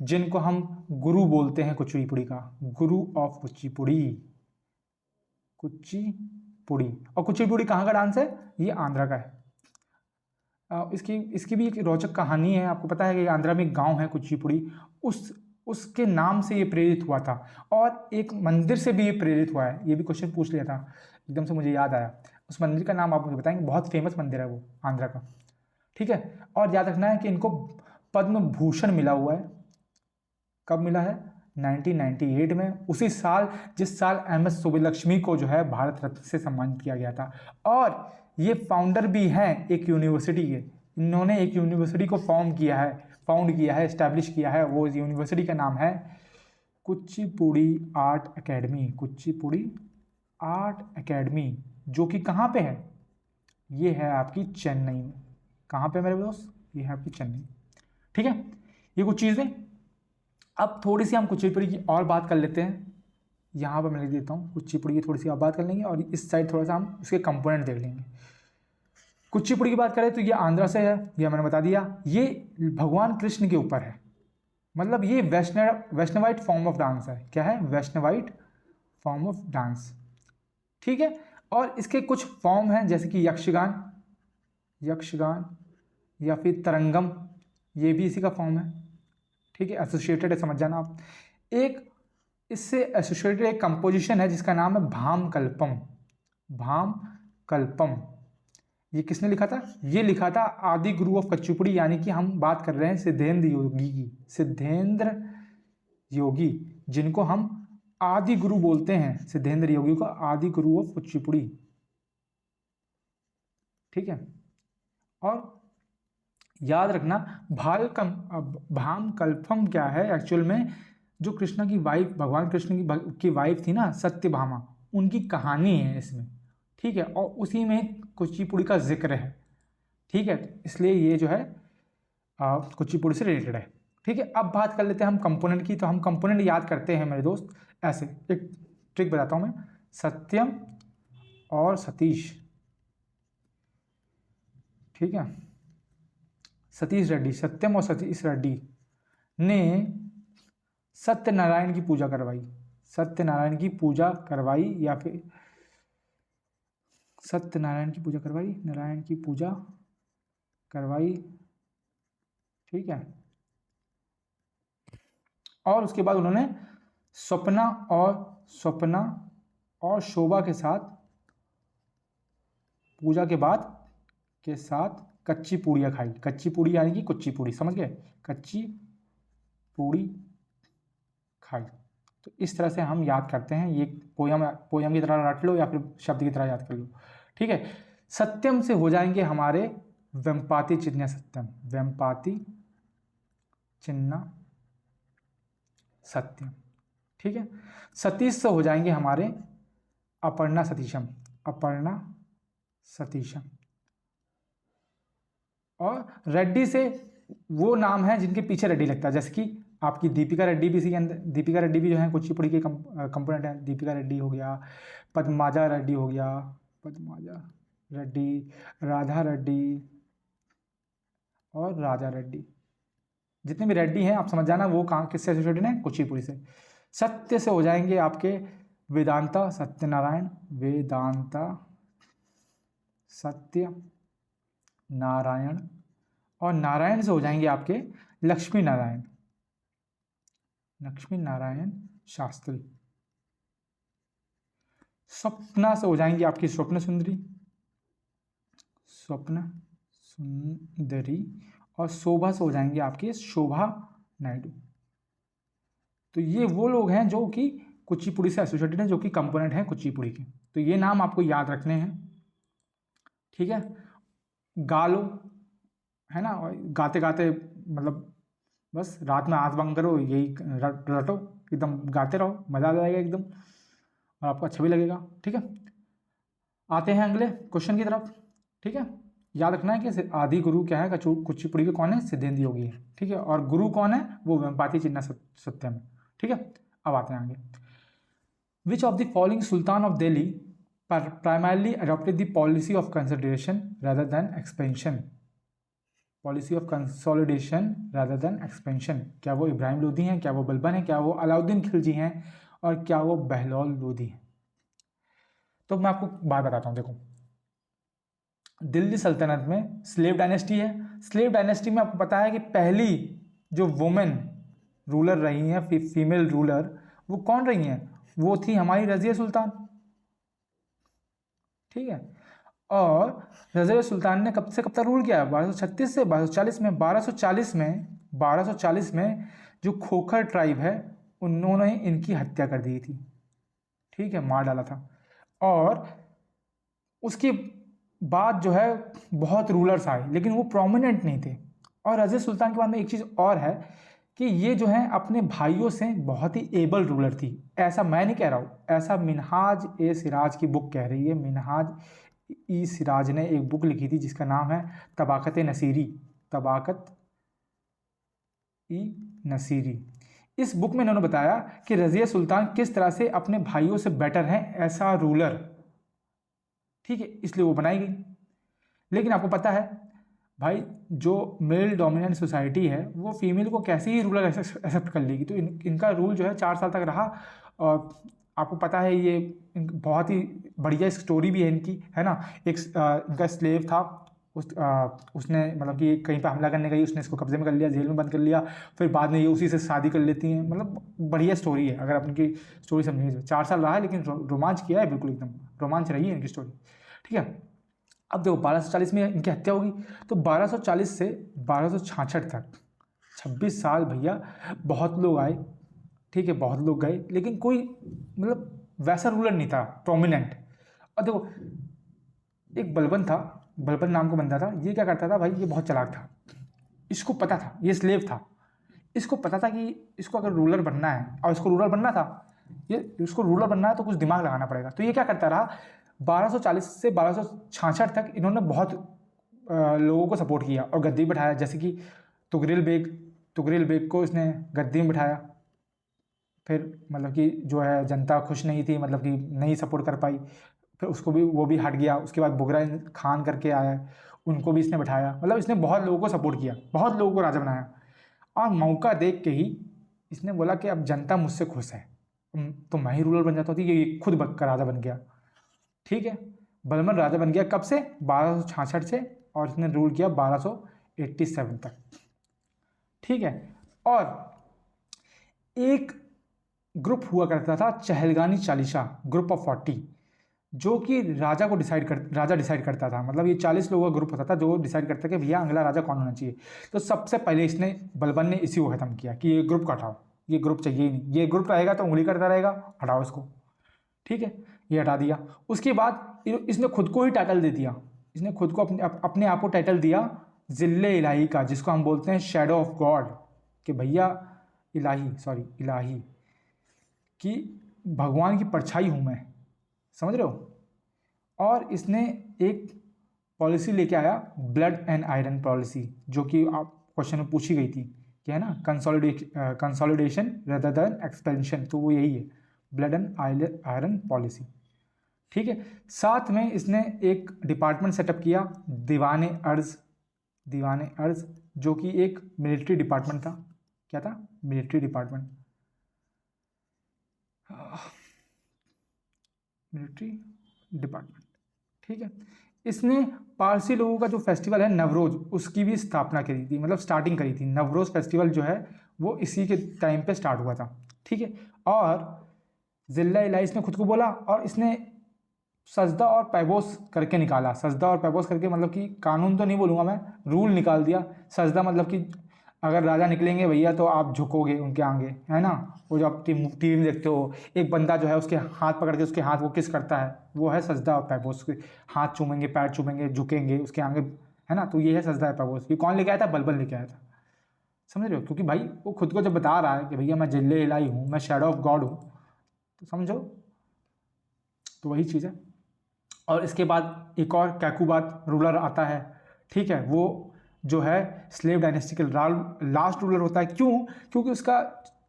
जिनको हम गुरु बोलते हैं कुचिपुड़ी का, गुरु ऑफ कुचिपुड़ी, कुचिपुड़ी। और कुचिपुड़ी कहाँ का डांस है? ये आंध्रा का है। इसकी इसकी भी एक रोचक कहानी है। आपको पता है कि आंध्रा में एक गांव है कुचिपुड़ी, उसके नाम से ये प्रेरित हुआ था, और एक मंदिर से भी ये प्रेरित हुआ है। ये भी क्वेश्चन पूछ लिया था, एकदम से मुझे याद आया। उस मंदिर का नाम आप मुझे बताएंगे, बहुत फेमस मंदिर है वो आंध्रा का, ठीक है। और याद रखना है कि इनको पद्म भूषण मिला हुआ है। कब मिला है? 1998 में, उसी साल जिस साल MS सुब्बलक्ष्मी को जो है भारत रत्न से सम्मानित किया गया था। और ये फाउंडर भी हैं एक यूनिवर्सिटी के। इन्होंने एक यूनिवर्सिटी को फाउंड किया है, एस्टैब्लिश किया है। वो यूनिवर्सिटी का नाम है Kuchipudi art academy, Kuchipudi art academy, जो कि कहाँ पे है? ये है आपकी चेन्नई में। कहाँ पे मेरे दोस्त? ये है आपकी चेन्नई, ठीक है। ये कुछ चीज़ें। अब थोड़ी सी हम कुचिपुड़ी की और बात कर लेते हैं। यहाँ पर मैं लिख देता हूँ, कुचिपुड़ी की थोड़ी सी और बात कर लेंगे, और इस साइड थोड़ा सा हम उसके कंपोनेंट देख लेंगे। कुचिपुड़ी की बात करें तो ये आंध्रा से है, यह मैंने बता दिया। ये भगवान कृष्ण के ऊपर है, मतलब ये वैष्णवाइट फॉर्म ऑफ डांस है। क्या है? वैष्णवाइट फॉर्म ऑफ डांस, ठीक है। और इसके कुछ फॉर्म हैं, जैसे कि यक्षगान या फिर तरंगम, ये भी इसी का फॉर्म है, ठीक है। एसोसिएटेड है, समझ जाना आप। एक इससे एसोसिएटेड एक कंपोजिशन है जिसका नाम है भामकल्पम। भामकल्पम ये किसने लिखा था? ये लिखा था आदि गुरु ऑफ कुचिपुड़ी, यानी कि हम बात कर रहे हैं सिद्धेंद्र योगी की। सिद्धेंद्र योगी, जिनको हम आदि गुरु बोलते हैं, सिद्धेंद्र योगी को आदि गुरु ऑफ कुचिपुड़ी, ठीक है। और याद रखना भामकल्पम क्या है एक्चुअल में? जो कृष्णा की वाइफ, भगवान कृष्ण की वाइफ थी ना, सत्यभामा, उनकी कहानी है इसमें, ठीक है। और उसी में कुचिपुड़ी का जिक्र है, ठीक है। इसलिए ये जो है कुचिपुड़ी से रिलेटेड है, ठीक है। अब बात कर लेते हैं हम कंपोनेंट की। तो हम कंपोनेंट याद करते हैं मेरे दोस्त ऐसे, एक ट्रिक बताता हूँ मैं। सत्यम और सतीश, ठीक है। सतीश रेड्डी, सत्यम और सतीश रेड्डी ने सत्यनारायण की पूजा करवाई, सत्यनारायण की पूजा करवाई, या फिर सत्यनारायण की पूजा करवाई, नारायण की पूजा करवाई, ठीक है। और उसके बाद उन्होंने स्वप्ना और शोभा के साथ पूजा के साथ कच्ची पूड़ियाँ खाई। कच्ची पूड़ी यानी कि कुच्ची पूड़ी, समझ गए? कच्ची पूड़ी खाई। तो इस तरह से हम याद करते हैं। ये पोयम की तरह रट लो या फिर शब्द की तरह याद कर लो, ठीक है। सत्यम से हो जाएंगे हमारे वेम्पाती चिन्ह सत्यम, वेम्पाती चिन्ह सत्यम, ठीक है। सतीश से हो जाएंगे हमारे अपर्णा सतीशम, अपर्णा सतीशम। और रेड्डी से वो नाम है जिनके पीछे रेड्डी लगता है, जैसे कि आपकी दीपिका रेड्डी भी इसी के अंदर, दीपिका रेड्डी भी जो है कुचिपुड़ी के कंपोनेंट है। दीपिका रेड्डी हो गया, पद्माजा रेड्डी हो गया, पद्माजा रेड्डी, राधा रेड्डी और राजा रेड्डी। जितने भी रेड्डी हैं आप समझ जाना वो कहाँ किससे एसोसिएटेड हैं? कुचिपुड़ी से। सत्य से हो जाएंगे आपके वेदांता सत्यनारायण, वेदांता सत्य नारायण। और नारायण से हो जाएंगे आपके लक्ष्मी नारायण, लक्ष्मी नारायण शास्त्री। स्वप्ना से हो जाएंगी आपकी स्वप्न सुंदरी, स्वप्न सुंदरी। और शोभा से हो जाएंगे आपके शोभा नायडू। तो ये वो लोग हैं जो कि कुचिपुड़ी से एसोसिएटेड हैं, जो कि कंपोनेंट हैं कुचिपुड़ी के। तो ये नाम आपको याद रखने हैं, ठीक है। गा लो, है ना, और गाते गाते मतलब बस रात में आँख बंद करो, यही रटो, एकदम गाते रहो, मज़ा आ जाएगा एकदम, और आपको अच्छा भी लगेगा, ठीक है। आते हैं अगले क्वेश्चन की तरफ, ठीक है। याद रखना है कि आदि गुरु क्या है कुचिपुड़ी के? कौन है? सिद्धेंद्र योगी है, ठीक है। और गुरु कौन है? वो वेम्पाती चिन्ह सत्यम है, ठीक है। अब आते हैं आगे। Which of the following Sultan of Delhi primarily adopted the policy of consideration rather than expansion? Policy of consolidation rather than expansion. क्या वो इब्राहिम लोदी हैं, क्या वो बलबन है, क्या वो अलाउद्दीन खिलजी हैं, और क्या वो बहलौल लोदी हैं? तो मैं आपको बात बताता हूँ। देखो, दिल्ली सल्तनत में स्लेव डायनेस्टी है। स्लेव डायनेस्टी में आपको पता है कि पहली जो वुमेन रूलर रही हैं, फीमेल रूलर, वो कौन रही हैं? वो थी हमारी रज़िया सुल्तान। ठीक है। और रज़िया सुल्तान ने कब से कब तक रूल किया? 1236 से 1240 में। 1240 में जो खोखर ट्राइब है, उन्होंने इनकी हत्या कर दी थी। ठीक है, मार डाला था। और उसके बाद जो है बहुत रूलर्स आए, लेकिन वो प्रोमिनेंट नहीं थे। और रज़िया सुल्तान के बाद में एक चीज़ और है कि ये जो है अपने भाइयों से बहुत ही एबल रूलर थी। ऐसा मैं नहीं कह रहा हूँ, ऐसा मिनहाज ए सिराज की बुक कह रही है। मिनहाज ई सिराज ने एक बुक लिखी थी जिसका नाम है तबाकत नसीरी। तबाकत ई नसीरी। इस बुक में इन्होंने बताया कि रज़िया सुल्तान किस तरह से अपने भाइयों से बेटर हैं ऐसा रूलर। ठीक है, इसलिए वो बनाई गई। लेकिन आपको पता है भाई, जो मेल डोमिनेंट सोसाइटी है वो फीमेल को कैसे ही रूलर एक्सेप्ट कर लेगी? तो इनका रूल जो है 4 साल तक रहा। और आपको पता है ये बहुत ही बढ़िया स्टोरी भी है इनकी, है ना। एक इनका स्लेव था, उसने मतलब कि कहीं पे हमला करने गई, उसने इसको कब्जे में कर लिया, जेल में बंद कर लिया। फिर बाद में ये उसी से शादी कर लेती हैं। मतलब बढ़िया स्टोरी है, अगर आप इनकी स्टोरी समझेंगे। 4 साल रहा है, लेकिन रोमांच किया है, बिल्कुल एकदम रोमांच रही है इनकी स्टोरी। ठीक है। अब देखो 1240 में इनकी हत्या होगी। तो 1240 से 1266 तक 26 साल भैया, बहुत लोग आए। ठीक है, बहुत लोग गए, लेकिन कोई मतलब वैसा रूलर नहीं था प्रोमिनेंट। और देखो, एक बलबन था, बलबन नाम का बंदा था। ये क्या करता था भाई, ये बहुत चालाक था। इसको पता था, ये स्लेव था, इसको पता था कि इसको अगर रूलर बनना है, और इसको रूलर बनना था, ये इसको रूलर बनना है तो कुछ दिमाग लगाना पड़ेगा। तो ये क्या करता रहा, 1240 से 1266 तक इन्होंने बहुत लोगों को सपोर्ट किया और गद्दी बिठाया। जैसे कि तुगरिल बेग को इसने गद्दी में बिठाया। फिर मतलब कि जो है जनता खुश नहीं थी, मतलब कि नहीं सपोर्ट कर पाई। फिर उसको भी, वो भी हट गया। उसके बाद बुगरा खान करके आया, उनको भी इसने बिठाया। मतलब इसने बहुत लोगों को सपोर्ट किया, बहुत लोगों को राजा बनाया। और मौका देख के ही इसने बोला कि अब जनता मुझसे खुश है, तो मैं ही रूलर बन जाता हूँ। ये खुद का राजा बन गया। ठीक है, बलबन राजा बन गया कब से? 1266 से। और इसने रूल किया 1287 तक। ठीक है। और एक ग्रुप हुआ करता था चहलगानी चालीसा, ग्रुप ऑफ 40, जो कि राजा डिसाइड करता था। मतलब ये 40 लोगों का ग्रुप होता था जो डिसाइड करता कि भैया अगला राजा कौन होना चाहिए। तो सबसे पहले बलबन ने इसी को खत्म किया कि ये ग्रुप का हटाओ, ये ग्रुप चाहिए ही नहीं। ये ग्रुप रहेगा तो उंगली करता रहेगा, हटाओ इसको। ठीक है, ये हटा दिया। उसके बाद इसने खुद को ही टाइटल दे दिया। इसने खुद को अपने आप को टाइटल दिया जिल्ले इलाही का, जिसको हम बोलते हैं शैडो ऑफ गॉड। कि भैया इलाही कि भगवान की परछाई हूँ मैं, समझ रहे हो। और इसने एक पॉलिसी लेके आया, ब्लड एंड आयरन पॉलिसी, जो कि आप क्वेश्चन में पूछी गई थी कि है ना, कंसोलिडेशन रेदर देन एक्सपेंशन। तो वो यही है, ब्लड एंड आयरन पॉलिसी। ठीक है। साथ में इसने एक डिपार्टमेंट सेटअप किया, दीवाने अर्ज, जो कि एक मिलिट्री डिपार्टमेंट था। क्या था? Military department, military department. ठीक है। इसने पारसी लोगों का जो फेस्टिवल है नवरोज, उसकी भी स्थापना करी थी, मतलब स्टार्टिंग करी थी। नवरोज फेस्टिवल जो है वो इसी के टाइम पे स्टार्ट हुआ था। ठीक है। और जिल्ला इलाही इसने खुद को बोला, और इसने सजदा और पैबोस करके निकाला। सजदा और पैबोस करके मतलब कि कानून तो नहीं बोलूँगा मैं, रूल निकाल दिया। सजदा मतलब कि अगर राजा निकलेंगे भैया तो आप झुकोगे उनके आगे, है ना। वो जो आप टीवी में देखते हो, एक बंदा जो है उसके हाथ पकड़ के उसके हाथ वो किस करता है, वो है सजदा और पैबोस। हाथ चूमेंगे, पैर चूमेंगे, झुकेंगे उसके आगे, है ना। तो ये है सजदा और पैबोस। ये कौन लेके आया था? बलबन लेके आया था, समझ रहे हो। क्योंकि भाई वो खुद को जब बता रहा है कि भैया मैं जिल्ले इलाही हूँ, मैं शैडो ऑफ गॉड हूँ, तो समझो, तो वही चीज़ है। और इसके बाद एक और कैकुबात रूलर आता है। ठीक है, वो जो है स्लेव डायनेस्टी का लास्ट रूलर होता है। क्यों? क्योंकि उसका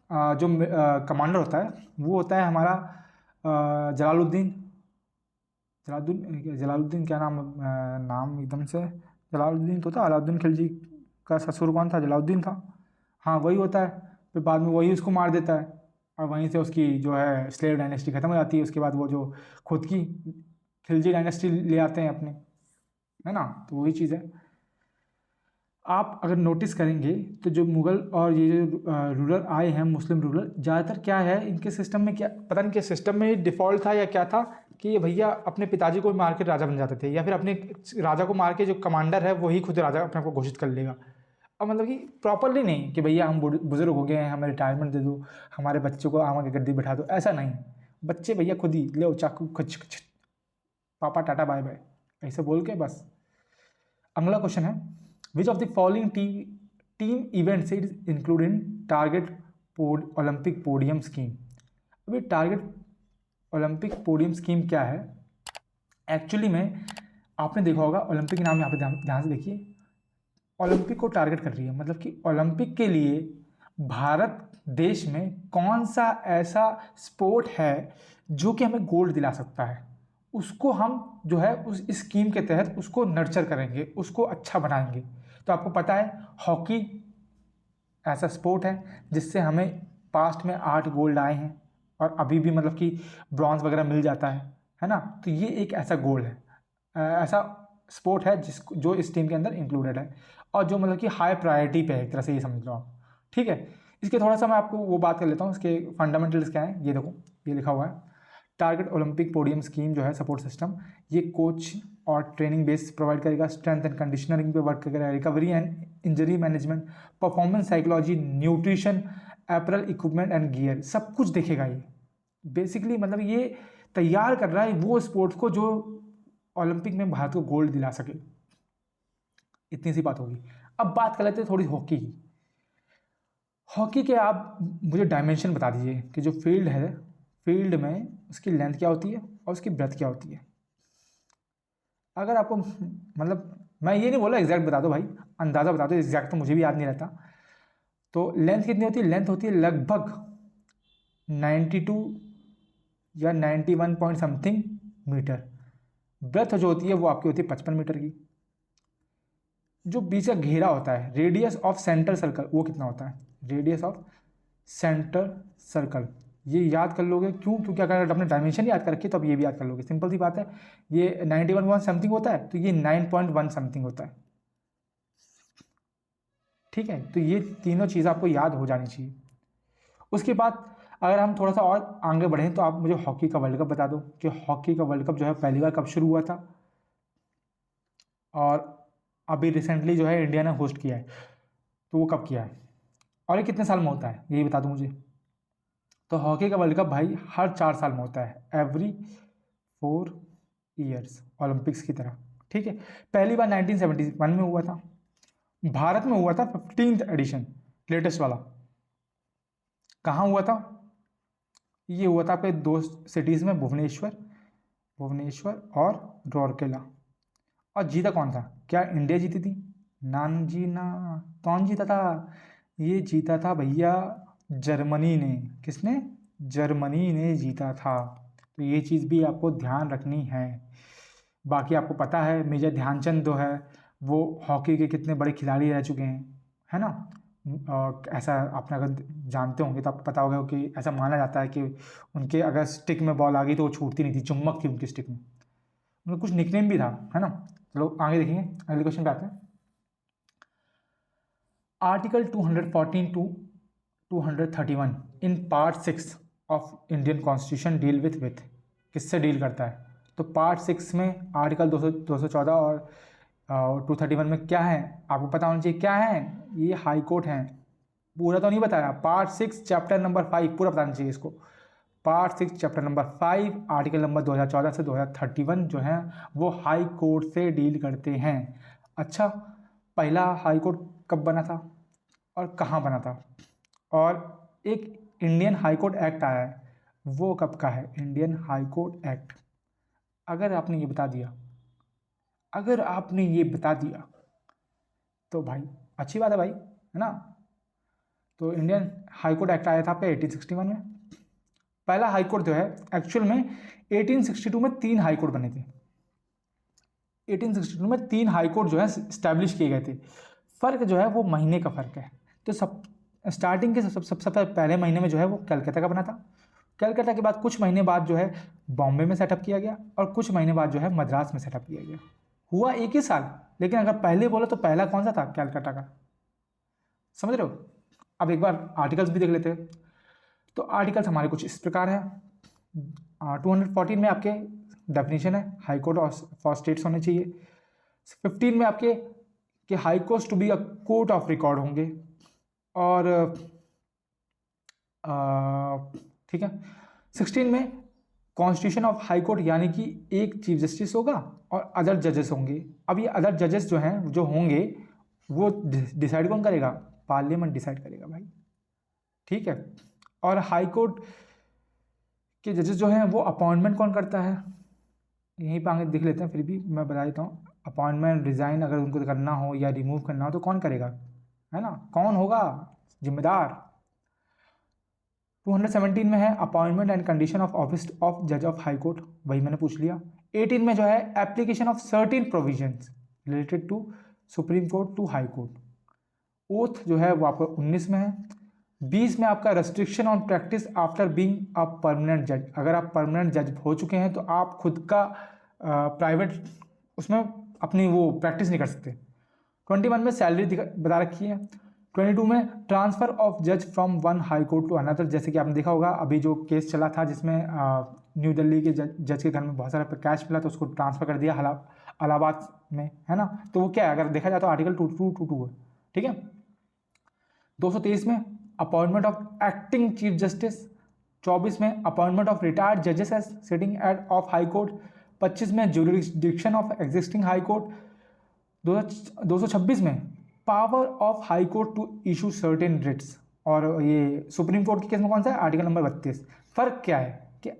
जो कमांडर होता है वो होता है हमारा जलालुद्दीन। जलालुद्दीन क्या नाम, नाम एकदम से, जलालुद्दीन तो था, अलाउद्दीन खिलजी का ससुर कौन था? जलालुद्दीन था। हाँ वही होता है, फिर बाद में वही उसको मार देता है और वहीं से उसकी जो है स्लेव डायनेस्टी खत्म हो जाती है। उसके बाद वो जो खुद की खिलजी डायनेस्टी ले आते हैं अपने, है ना। तो वही चीज़ है। आप अगर नोटिस करेंगे तो जो मुग़ल और ये जो रूलर आए हैं, मुस्लिम रूलर, ज़्यादातर क्या है इनके सिस्टम में, क्या पता नहीं, कि सिस्टम में डिफ़ॉल्ट था या क्या था, कि ये भैया अपने पिताजी को मार के राजा बन जाते थे, या फिर अपने राजा को मार के जो कमांडर है वही खुद राजा अपने आप को घोषित कर लेगा। अब मतलब कि प्रॉपरली नहीं कि भैया हम बुजुर्ग हो गए हैं, हमें रिटायरमेंट दे दो, हमारे बच्चों को आमा की गद्दी बैठा दो, ऐसा नहीं। बच्चे भैया खुद ही ले चाकू खच खच, पापा टाटा बाय बाय, ऐसे बोल के बस। अगला क्वेश्चन है, विच of the following team events is include in target Olympic podium scheme. अभी टारगेट ओलंपिक पोडियम स्कीम क्या है? एक्चुअली में आपने देखा होगा, ओलंपिक नाम यहाँ पे ध्यान से देखिए, ओलंपिक को टारगेट कर रही है, मतलब कि ओलंपिक के लिए भारत देश में कौन सा ऐसा स्पोर्ट है जो कि हमें गोल्ड दिला सकता है, उसको हम जो है उस स्कीम के तहत उसको नर्चर करेंगे, उसको अच्छा बनाएंगे। तो आपको पता है हॉकी ऐसा स्पोर्ट है जिससे हमें पास्ट में 8 गोल्ड आए हैं और अभी भी मतलब कि ब्रॉन्ज वगैरह मिल जाता है ना। तो ये एक ऐसा गोल्ड है, ऐसा स्पोर्ट है जो इस टीम के अंदर इंक्लूडेड है और जो मतलब कि हाई प्रायोरिटी पे है, एक तरह से ये समझ लो आप। ठीक है, इसके थोड़ा सा मैं आपको वो बात कर लेता हूँ, इसके फंडामेंटल्स क्या हैं। ये देखो, ये लिखा हुआ है, टारगेट ओलंपिक पोडियम स्कीम जो है सपोर्ट सिस्टम, ये कोच और ट्रेनिंग बेस प्रोवाइड करेगा, स्ट्रेंथ एंड कंडीशनिंग पे वर्क करेगा, recovery and injury management, performance psychology, nutrition, apparel equipment and gear, सब कुछ देखेगा ये। बेसिकली मतलब ये तैयार कर रहा है वो स्पोर्ट्स को जो ओलंपिक में भारत को गोल्ड दिला सके। इतनी सी बात होगी। अब बात कर लेते हैं थोड़ी हॉकी की। हॉकी के आप मुझे डायमेंशन बता दीजिए कि जो फील्ड है, फील्ड में उसकी लेंथ क्या होती है और उसकी ब्रेथ क्या होती है। अगर आपको मतलब, मैं ये नहीं बोला एग्जैक्ट बता दो भाई, अंदाज़ा बता दो, एग्जैक्ट तो मुझे भी याद नहीं रहता। तो लेंथ कितनी होती है? लेंथ होती है लगभग 92 या 91 पॉइंट समथिंग मीटर। ब्रेथ जो होती है वो आपकी होती है 55 मीटर की। जो बीच का घेरा होता है, रेडियस ऑफ सेंटर सर्कल, वो कितना होता है? रेडियस ऑफ सेंटर सर्कल, ये याद कर लोगे। क्यों? क्योंकि अगर अपने डायमेंशन याद कर रखिए तो अब ये भी याद कर लोगे, सिंपल सी बात है। ये 91 पॉइंट समथिंग होता है तो ये 9.1 समथिंग होता है। ठीक है, तो ये तीनों चीज़ आपको याद हो जानी चाहिए। उसके बाद अगर हम थोड़ा सा और आगे बढ़ें तो आप मुझे हॉकी का वर्ल्ड कप बता दो कि हॉकी का वर्ल्ड कप जो है पहली बार कब शुरू हुआ था और अभी रिसेंटली जो है इंडिया ने होस्ट किया है, तो वो कब किया है और ये कितने साल में होता है, यही बता दो मुझे। तो हॉकी का वर्ल्ड कप भाई हर 4 साल में होता है, एवरी 4 ईयर्स, ओलंपिक्स की तरह। ठीक है, पहली बार 1971 में हुआ था, भारत में हुआ था 15th एडिशन, लेटेस्ट वाला। कहाँ हुआ था? ये हुआ था आपके 2 सिटीज़ में, भुवनेश्वर और राउरकेला। और जीता कौन था? क्या इंडिया जीती थी? ना जी ना। कौन जीता था? ये जीता था भैया जर्मनी ने। किसने? जर्मनी ने जीता था। तो ये चीज़ भी आपको ध्यान रखनी है। बाकी आपको पता है मेजर ध्यानचंद जो है वो हॉकी के कितने बड़े खिलाड़ी रह चुके हैं, है ना। ऐसा आपने अगर जानते होंगे तो आपको पता होगा कि ऐसा माना जाता है कि उनके अगर स्टिक में बॉल आ गई तो वो छूटती नहीं थी, चुम्बक थी उनकी स्टिक में। उनका कुछ निकनेम भी था, है ना। चलो आगे देखेंगे, अगले क्वेश्चन पे आते हैं। Article 214 to 231 in part 6 of Indian constitution deal with किससे डील करता है? तो पार्ट 6 में आर्टिकल 214 और 231 में क्या है आपको पता होना चाहिए। क्या है? ये हाई कोर्ट है। पूरा तो नहीं बताया, पार्ट 6 चैप्टर नंबर 5 पूरा बताना चाहिए इसको। Part 6 chapter number 5 article number 2014 से 2031 जो है वो हाई कोर्ट से डील करते हैं। अच्छा, पहला हाई कोर्ट कब बना था और कहाँ बना था? और एक इंडियन हाई कोर्ट एक्ट आया है, वो कब का है? Indian high court act. अगर आपने ये बता दिया, अगर आपने ये बता दिया तो भाई अच्छी बात है भाई, है ना। तो इंडियन हाई कोर्ट एक्ट आया था आपका 1861 में। पहला हाई कोर्ट जो है एक्चुअल में 1862 में 3 हाई कोर्ट बने थे। 1862 में 3 हाई कोर्ट जो है स्टैब्लिश किए गए थे। फ़र्क जो है वो महीने का फ़र्क है। तो सब स्टार्टिंग के सबसे पहले महीने में जो है वो कलकत्ता का बना था। कलकत्ता के बाद कुछ महीने बाद जो है बॉम्बे में सेटअप किया गया और कुछ महीने बाद जो है मद्रास में सेटअप किया गया। हुआ एक ही साल, लेकिन अगर पहले बोलो तो पहला कौन सा था? कलकत्ता का। समझ रहे हो? अब एक बार आर्टिकल्स भी देख लेते हैं। तो आर्टिकल्स हमारे कुछ इस प्रकार है। 214 में आपके डेफिनेशन है हाई कोर्ट फॉर स्टेट्स होने चाहिए। 15 में आपके कि high court to be a court of record होंगे। और ठीक है, 16 में कॉन्स्टिट्यूशन ऑफ हाई कोर्ट यानी कि एक चीफ जस्टिस होगा और अदर जजेस होंगे। अब ये अदर जजेस जो हैं जो होंगे वो डिसाइड कौन करेगा? पार्लियामेंट डिसाइड करेगा भाई। ठीक है, और हाई कोर्ट के जजेस जो हैं वो अपॉइंटमेंट कौन करता है? यहीं पर आगे देख लेते हैं, फिर भी मैं बता देता हूँ। अपॉइंटमेंट रिज़ाइन अगर उनको करना हो या रिमूव करना हो तो कौन करेगा, है ना? कौन होगा जिम्मेदार? 217 में है appointment and condition of office of जज ऑफ हाई कोर्ट, वही मैंने पूछ लिया। 18 में जो है application of certain provisions related to supreme court to high court. Oath जो है वो आपका 19 में है। 20 में आपका restriction on practice after being a permanent जज। अगर आप परमानेंट जज हो चुके हैं तो आप खुद का प्राइवेट उसमें अपनी वो प्रैक्टिस नहीं कर सकते। 21 में सैलरी बता रखी है। 22 में ट्रांसफ़र ऑफ जज from one high court to another, जैसे कि आपने देखा होगा अभी जो केस चला था जिसमें न्यू दिल्ली के जज के घर में बहुत सारा कैश मिला तो उसको ट्रांसफ़र कर दिया इलाहाबाद में, है ना? तो वो क्या है, अगर देखा जाए तो आर्टिकल 2222 है। ठीक है। 223 में appointment of acting chief justice. 24 में अपॉइंटमेंट ऑफ रिटायर्ड जजेस as sitting at of high court. 25 में jurisdiction of existing high court. 226 में power of high court to issue certain writs. और ये सुप्रीम कोर्ट के केस में कौन सा है? Article number 32। फ़र्क क्या है कि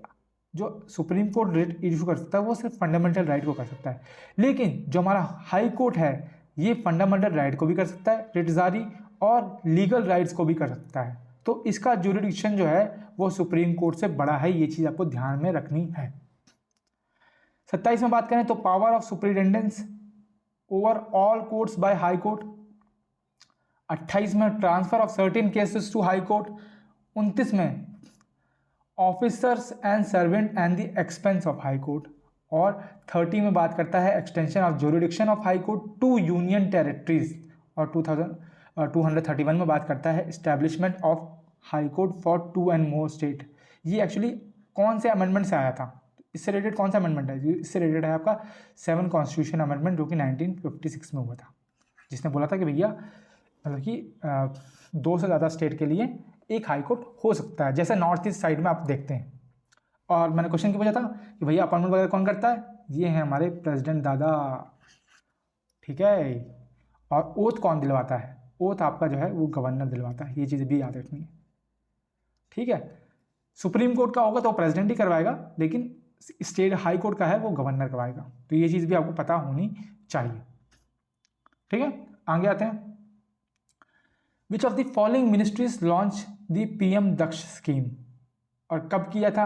जो सुप्रीम कोर्ट रिट इशू कर सकता है वो सिर्फ फंडामेंटल राइट को कर सकता है, लेकिन जो हमारा हाई कोर्ट है ये फंडामेंटल राइट को भी कर सकता है, रिट जारी और लीगल राइट्स को भी कर सकता है। तो इसका ज्यूरिडिक्शन जो है वो सुप्रीम कोर्ट से बड़ा है, ये चीज़ आपको ध्यान में रखनी है। 27 में बात करें तो power of superintendence over all courts by high court. 28 में transfer of certain cases to high court. 29 में officers and servant and the expense of high court. और 30 में बात करता है extension of jurisdiction of high court to union territories. और 231 में बात करता है establishment of high court for 2 and more state. ये एक्चुअली कौन से अमेंडमेंट से आया था? इससे रिलेटेड कौन सा अमेंडमेंट है? इससे रिलेटेड है आपका 7 कॉन्स्टिट्यूशन अमेंडमेंट जो कि 1956 में हुआ था, जिसने बोला था कि भैया मतलब कि 2 से ज़्यादा स्टेट के लिए एक हाई कोर्ट हो सकता है, जैसे नॉर्थ ईस्ट साइड में आप देखते हैं। और मैंने क्वेश्चन क्यों पूछा था कि भैया अपॉइंटमेंट वगैरह कौन करता है? ये हैं हमारे प्रेसिडेंट दादा। ठीक है। और ओथ कौन दिलवाता है? ओथ आपका जो है वो गवर्नर दिलवाता है, ये चीज़ भी याद रखनी है। ठीक है। सुप्रीम कोर्ट का होगा तो प्रेसिडेंट ही करवाएगा, लेकिन स्टेट हाई कोर्ट का है वो गवर्नर करवाएगा। तो ये चीज़ भी आपको पता होनी चाहिए। ठीक है, आगे आते हैं। Which of the following ministries launch the PM Daksh scheme. और कब किया था?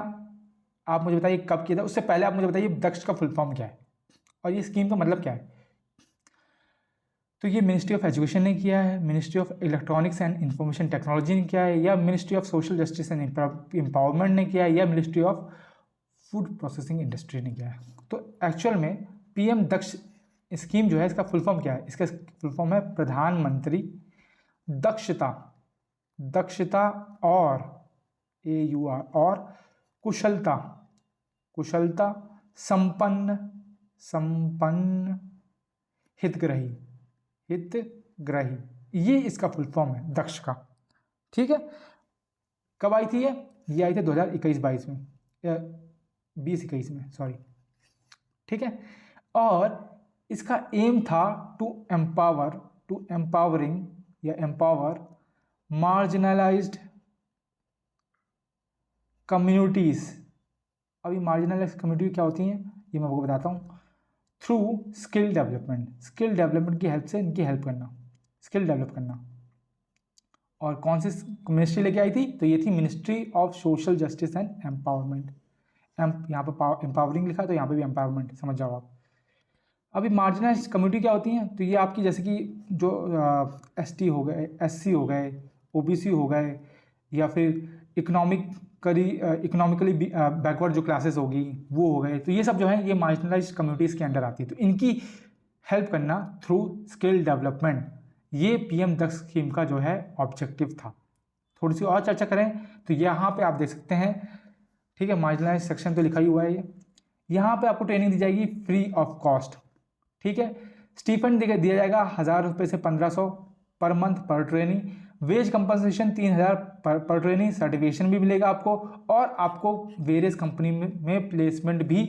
आप मुझे बताइए कब किया था। उससे पहले आप मुझे बताइए दक्ष का फुल फॉर्म क्या है और ये स्कीम का मतलब क्या है। तो ये मिनिस्ट्री ऑफ एजुकेशन ने किया है, ministry of electronics and information technology ने किया है, या ministry of social justice and empowerment ने किया है, या ministry of food processing industry ने किया है। तो एक्चुअल में पीएम दक्ष स्कीम जो है इसका फुल फॉर्म क्या है? इसका फुल फॉर्म है प्रधानमंत्री दक्षता और AUR और कुशलता संपन्न हितग्राही, ये इसका फुल फॉर्म है दक्ष का। ठीक है। कब आई थी ये आई थी 2021-22 में या 2021 में, सॉरी। ठीक है। और इसका एम था टू एम्पावर मार्जिनलाइज्ड कम्युनिटीज़। अभी मार्जिनलाइज्ड कम्युनिटी क्या होती हैं ये मैं आपको बताता हूँ। थ्रू स्किल डेवलपमेंट की हेल्प से इनकी हेल्प करना, स्किल डेवलप करना। और कौन सी मिनिस्ट्री लेके आई थी? तो ये थी ministry of social justice and empowerment. यहाँ पर एम्पावरिंग लिखा तो यहाँ पे भी एम्पावरमेंट, समझ जाओ आप। अभी मार्जिनाइज कम्युनिटी क्या होती हैं, तो ये आपकी जैसे कि जो एसटी हो गए, एससी हो गए, ओबीसी हो गए, या फिर इकोनॉमिकली बैकवर्ड जो क्लासेस होगी वो हो गए, तो ये सब जो है ये मार्जिनलाइज कम्युनिटीज़ के अंडर आती है। तो इनकी हेल्प करना थ्रू स्किल डेवलपमेंट, ये पीएम दक्ष स्कीम का जो है ऑब्जेक्टिव था। थोड़ी सी और चर्चा करें तो यहाँ पे आप देख सकते हैं, ठीक है, मार्जिनलाइज सेक्शन तो लिखा ही हुआ है ये। यहाँ पे आपको ट्रेनिंग दी जाएगी फ्री ऑफ कॉस्ट, ठीक है। स्टीफन दिया जाएगा 1000 रुपये से 1500 पर मंथ पर ट्रेनिंग। वेज कंपनसेशन 3000 पर ट्रेनिंग। सर्टिफिकेशन भी मिलेगा आपको, और आपको वेरियस कंपनी में प्लेसमेंट भी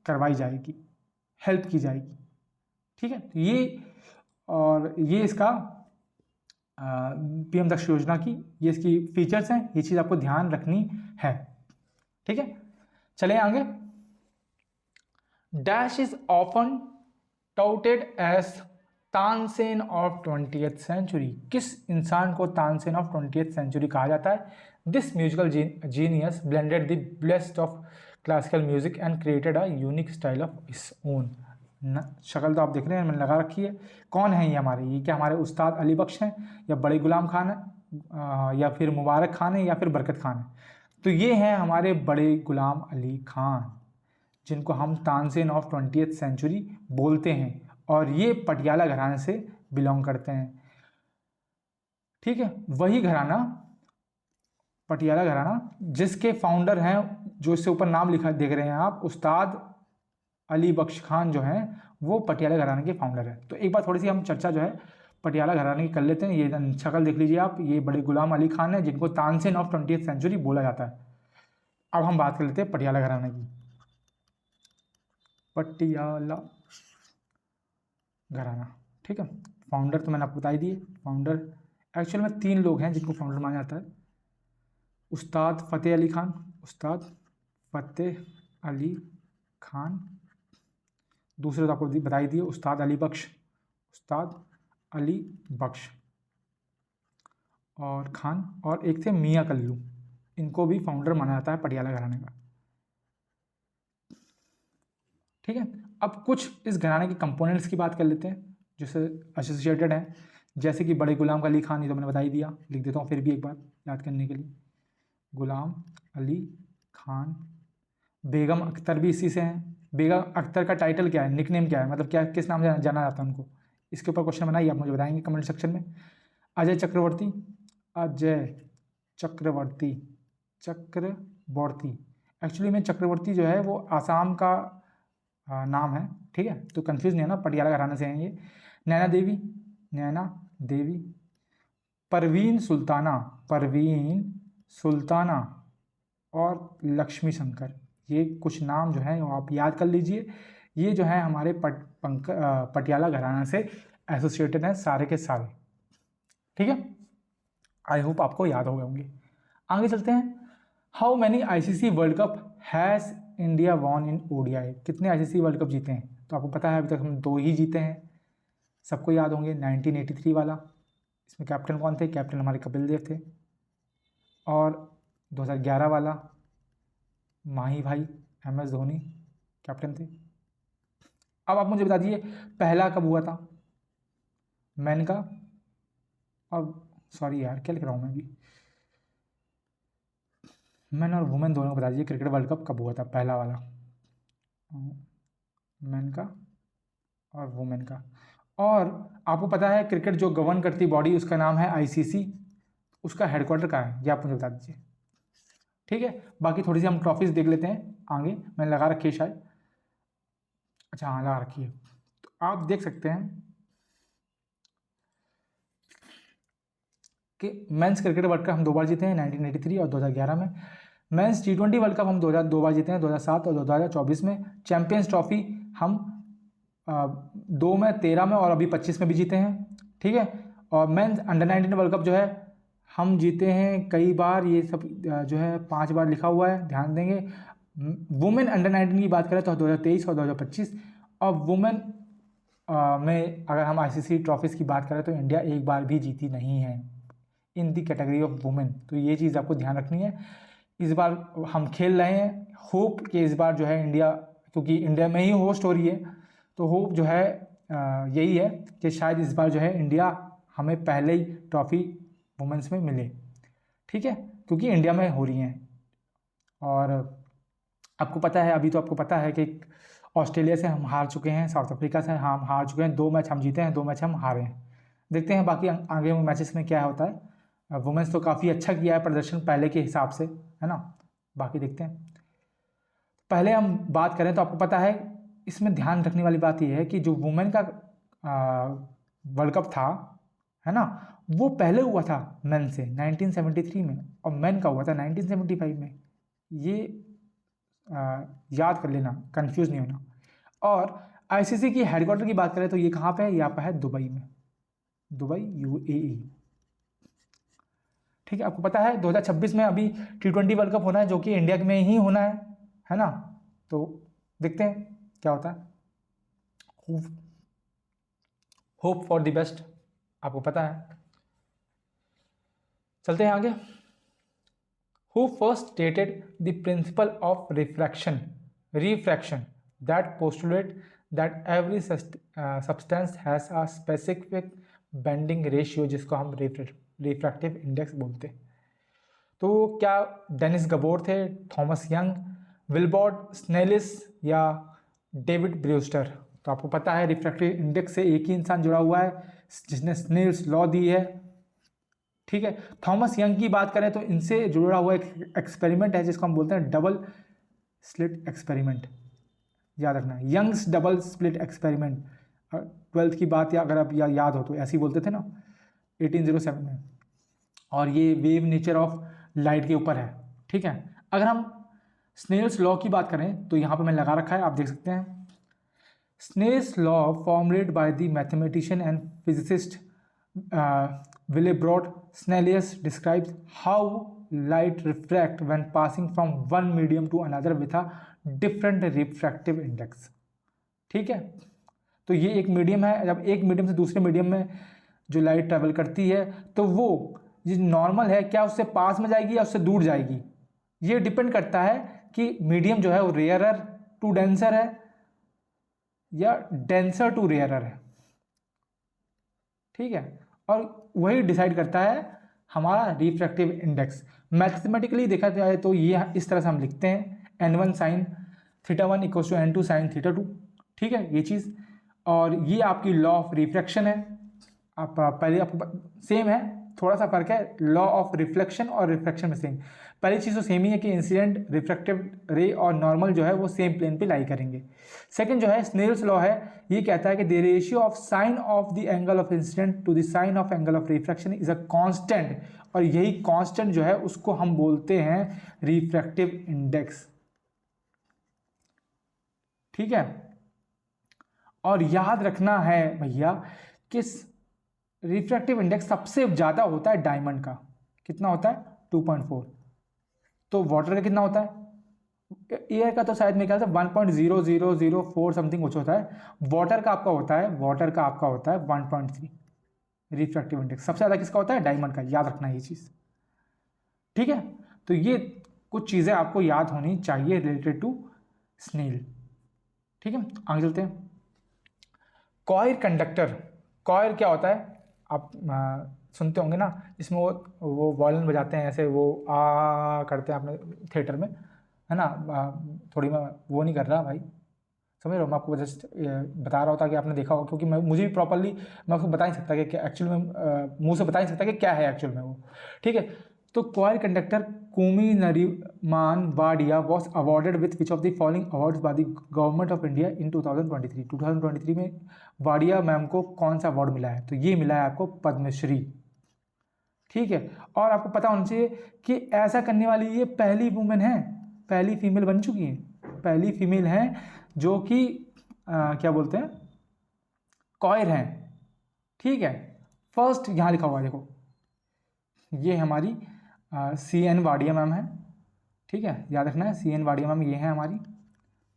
करवाई जाएगी, हेल्प की जाएगी, ठीक है। तो ये इसका पीएम दक्ष योजना की ये इसकी फीचर्स हैं, ये चीज़ आपको ध्यान रखनी है, ठीक है। चले आगे। Dash is often touted as Tansen of 20th century. किस इंसान को तानसेन ऑफ 20th सेंचुरी कहा जाता है? This musical genius blended the best of classical music and created a unique style of its own. शक्ल तो आप देख रहे हैं, मैंने लगा रखी है। कौन है ये हमारे? ये क्या हमारे उस्ताद अली बख्श हैं, या बड़े गुलाम खान है, या फिर मुबारक खान है, या फिर बरकत खान है? तो ये हैं हमारे बड़े गुलाम अली खान, जिनको हम तानसेन ऑफ 20th सेंचुरी बोलते हैं, और ये पटियाला घराने से बिलोंग करते हैं, ठीक है। वही घराना, पटियाला घराना, जिसके फाउंडर हैं, जो इससे ऊपर नाम लिखा देख रहे हैं आप, उस्ताद अली बख्श खान जो हैं, वो पटियाला घराने के फाउंडर हैं। तो एक बार थोड़ी सी हम चर्चा जो है पटियाला घराने की कर लेते हैं। ये शक्ल देख लीजिए आप, ये बड़े गुलाम अली खान है, जिनको तानसेन ऑफ 20th सेंचुरी बोला जाता है। अब हम बात कर लेते हैं पटियाला घराने की। पटियाला घराना, ठीक है। फाउंडर तो मैंने आपको बता ही दिए। फाउंडर एक्चुअल में 3 लोग हैं जिनको फाउंडर माना जाता है। उस्ताद फ़तेह अली खान, उस्ताद फ़तेह अली खान, दूसरे तो आपको बता ही दिए, उस्ताद अली बख्श, उस्ताद अली बख्श और खान, और एक थे मियाँ कल्लू। इनको भी फाउंडर माना जाता है पटियाला घराने का, ठीक है। अब कुछ इस घराने के कंपोनेंट्स की बात कर लेते हैं जिससे एसोसिएटेड हैं, जैसे कि बड़े गुलाम अली खान, ये तो मैंने बता ही दिया, लिख देता हूँ फिर भी एक बार याद करने के लिए। गुलाम अली खान, बेगम अख्तर भी इसी से हैं। बेगम अख्तर का टाइटल क्या है, निकनेम क्या है, मतलब क्या, किस नाम से जाना जाता है उनको? इसके ऊपर क्वेश्चन बनाइए, आप मुझे बताएंगे कमेंट सेक्शन में। अजय चक्रवर्ती, अजय चक्रवर्ती, चक्रवर्ती, एक्चुअली में चक्रवर्ती जो है वो आसाम का नाम है, ठीक है, तो कंफ्यूज नहीं है ना, पटियाला घराने से हैं ये। नैना देवी, नैना देवी, परवीन सुल्ताना, परवीन सुल्ताना, और लक्ष्मी शंकर। ये कुछ नाम जो है वो आप याद कर लीजिए। ये जो है हमारे पटियाला घराना से एसोसिएटेड हैं सारे के सारे, ठीक है। आई होप आपको याद हो गए होंगे। आगे चलते हैं। How many ICC world cup has India won in ODI? कितने आईसीसी वर्ल्ड कप जीते हैं? तो आपको पता है अभी तक हम 2 ही जीते हैं, सबको याद होंगे। 1983 वाला, इसमें कैप्टन कौन थे? कैप्टन हमारे कपिल देव थे। और 2011 वाला, माही भाई MS धोनी कैप्टन थे। अब आप मुझे बता दीजिए पहला कब हुआ था? मैन का, अब सॉरी यार क्या लिख रहा हूँ मैं अभी, मैन और वुमेन दोनों को बता दीजिए क्रिकेट वर्ल्ड कप कब हुआ था पहला वाला, मैन का और वुमेन का। और आपको पता है क्रिकेट जो गवर्न करती बॉडी उसका नाम है आईसीसी, उसका हेडक्वार्टर कहाँ है ये आप मुझे बता दीजिए, ठीक है। बाकी थोड़ी सी हम ट्रॉफीज देख लेते हैं आगे, मैंने लगा रखी है शायद, अच्छा हाँ लगा रखी है। तो आप देख सकते हैं कि मेंस क्रिकेट वर्ल्ड कप हम 2 बार जीते हैं, 1983 और 2011 में। मेंस T20 वर्ल्ड कप हम 2 बार जीते हैं, 2007 और 2024 में। चैंपियंस ट्रॉफी हम 2 में, 13 में और अभी 25 में भी जीते हैं, ठीक है। और मेंस अंडर-19 वर्ल्ड कप जो है हम जीते हैं कई बार, ये सब जो है 5 बार लिखा हुआ है, ध्यान देंगे। वुमेन अंडर-19 की बात करें तो 2023 और 2025। और वुमेन में अगर हम आईसीसी ट्रॉफीज़ की बात करें तो इंडिया एक बार भी जीती नहीं है इन दी कैटेगरी ऑफ वुमेन, तो ये चीज़ आपको ध्यान रखनी है। इस बार हम खेल रहे हैं, होप कि इस बार जो है इंडिया, क्योंकि इंडिया में ही होस्ट हो रही है, तो होप जो है यही है कि शायद इस बार जो है इंडिया हमें पहले ही ट्रॉफी वुमेंस में मिले, ठीक है, क्योंकि इंडिया में हो रही हैं। और आपको पता है, अभी तो आपको पता है कि ऑस्ट्रेलिया से हम हार चुके हैं, साउथ अफ्रीका से हम हार चुके हैं, 2 मैच हम जीते हैं, 2 मैच हम हारे हैं। देखते हैं बाकी आगे मैचेस में क्या होता है। वुमेंस तो काफ़ी अच्छा किया है प्रदर्शन पहले के हिसाब से, है ना, बाकी देखते हैं। पहले हम बात करें तो आपको पता है इसमें ध्यान रखने वाली बात यह है कि जो वुमेन का वर्ल्ड कप था, है ना, वो पहले हुआ था मेन से 1973 में, और मेन का हुआ था 1975 में। ये याद कर लेना, कंफ्यूज नहीं होना। और आईसीसी की हेडक्वार्टर की बात करें तो ये कहाँ पे है, यहाँ पे है दुबई में, दुबई यूएई, ठीक है। आपको पता है 2026 में अभी T20 वर्ल्ड कप होना है, जो कि इंडिया में ही होना है ना। तो देखते हैं क्या होता है, होप फॉर द बेस्ट, आपको पता है। चलते हैं आगे। Who first stated the principle of refraction that postulate that every substance has a specific bending ratio, जिसको हम रिफ्रैक्टिव इंडेक्स बोलते हैं। तो क्या डेनिस गबोर थे, थॉमस यंग, विल्बर्ट स्नेलिस या डेविड ब्रूस्टर? तो आपको पता है रिफ्रैक्टिव इंडेक्स से एक ही इंसान जुड़ा हुआ है जिसने स्नेल्स लॉ दी है, ठीक है। थॉमस यंग की बात करें तो इनसे जुड़ा हुआ एक एक्सपेरिमेंट है जिसको हम बोलते हैं डबल स्लिट एक्सपेरिमेंट, याद रखना, Young's double split experiment. 12th की बात या अगर आप याद हो तो ऐसे ही बोलते थे ना 1807 में। और ये वेव नेचर ऑफ लाइट के ऊपर है, ठीक है। अगर हम स्नेल्स लॉ की बात करें तो यहाँ पे मैं लगा रखा है, आप देख सकते हैं। Snell's law formulated by the mathematician and physicist Willebrord Snellius describes how light refract when passing from one medium to another with a different refractive index, ठीक है। तो ये एक मीडियम है, जब एक मीडियम से दूसरे मीडियम में जो लाइट ट्रेवल करती है तो वो ये नॉर्मल है, क्या उससे पास में जाएगी या उससे दूर जाएगी, ये डिपेंड करता है कि मीडियम जो है वो रेयरर टू डेंसर है या डेंसर टू रेयरर है, ठीक है। और वही डिसाइड करता है हमारा रिफ्रैक्टिव इंडेक्स। मैथमेटिकली देखा जाए तो ये इस तरह से हम लिखते हैं n1 sin θ1 equals to n2 sin θ2, ठीक है, ये चीज़। और ये आपकी लॉ ऑफ रिफ्रैक्शन है। आप पहले आपको सेम है, थोड़ा सा फर्क है लॉ ऑफ रिफ्लेक्शन और रिफ्रैक्शन में सेम। पहली चीज़ तो सेम ही है कि इंसिडेंट रिफ्रैक्टिव रे और नॉर्मल जो है वो सेम प्लेन पे लाई करेंगे। सेकंड जो है स्नेल्स लॉ है, ये कहता है कि the ratio of sine of the angle of incident to the sine of angle of refraction is a constant, और यही कांस्टेंट जो है उसको हम बोलते हैं रिफ्रैक्टिव इंडेक्स, ठीक है। और याद रखना है भैया कि रिफ्रैक्टिव इंडेक्स सबसे ज़्यादा होता है डायमंड का, कितना होता है 2.4। तो वाटर का कितना होता है, एयर का तो शायद मेरे ख्याल से 1.0004 समथिंग कुछ होता है। वाटर का आपका होता है 1.3 रिफ्रैक्टिव इंडेक्स। सबसे ज़्यादा किसका होता है, डायमंड का, याद रखना ये चीज़, ठीक है। तो ये कुछ चीज़ें आपको याद होनी चाहिए रिलेटेड टू स्नेल, ठीक है। आगे चलते हैं। कॉयर कंडक्टर, कॉयर क्या होता है, आप सुनते होंगे ना, इसमें वो वायलिन बजाते हैं ऐसे, वो आ करते हैं अपने थिएटर में, है ना। थोड़ी मैं वो नहीं कर रहा भाई, समझ रहे हो, मैं आपको जस्ट बता रहा होता कि आपने देखा हो, क्योंकि मैं मुझे भी प्रॉपरली मैं आपको बता नहीं सकता कि क्या एक्चुअल में, मुंह से बता नहीं सकता कि क्या है एक्चुअल में वो, ठीक है। तो choir conductor Kumi Nariman Wadia was awarded with which of the following awards by the government of India in 2023 में वाडिया मैम को कौन सा अवार्ड मिला है, तो ये मिला है आपको पद्मश्री, ठीक है। और आपको पता होना चाहिए कि ऐसा करने वाली ये पहली वुमेन है, पहली फीमेल बन चुकी है, पहली फीमेल है जो कि क्या बोलते हैं कॉयर हैं, ठीक है। फर्स्ट यहाँ लिखा हुआ है देखो, ये हमारी CN वाडिया मैम है, ठीक है, याद रखना है CN वाडिया मैम ये है हमारी,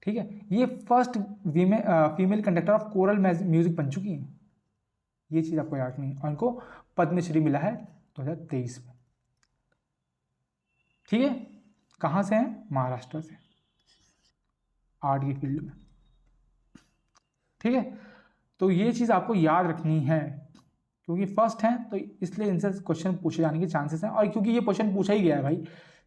ठीक है। ये first female conductor of coral music बन चुकी है, ये चीज़ आपको याद नहीं है। और इनको पद्मश्री मिला है 2023 में, ठीक है। कहाँ से हैं, महाराष्ट्र से, आर्ट की फील्ड में। ठीक है, तो ये चीज़ आपको याद रखनी है क्योंकि फर्स्ट है तो इसलिए इनसे क्वेश्चन पूछे जाने के चांसेस हैं। और क्योंकि ये क्वेश्चन पूछा ही गया है भाई,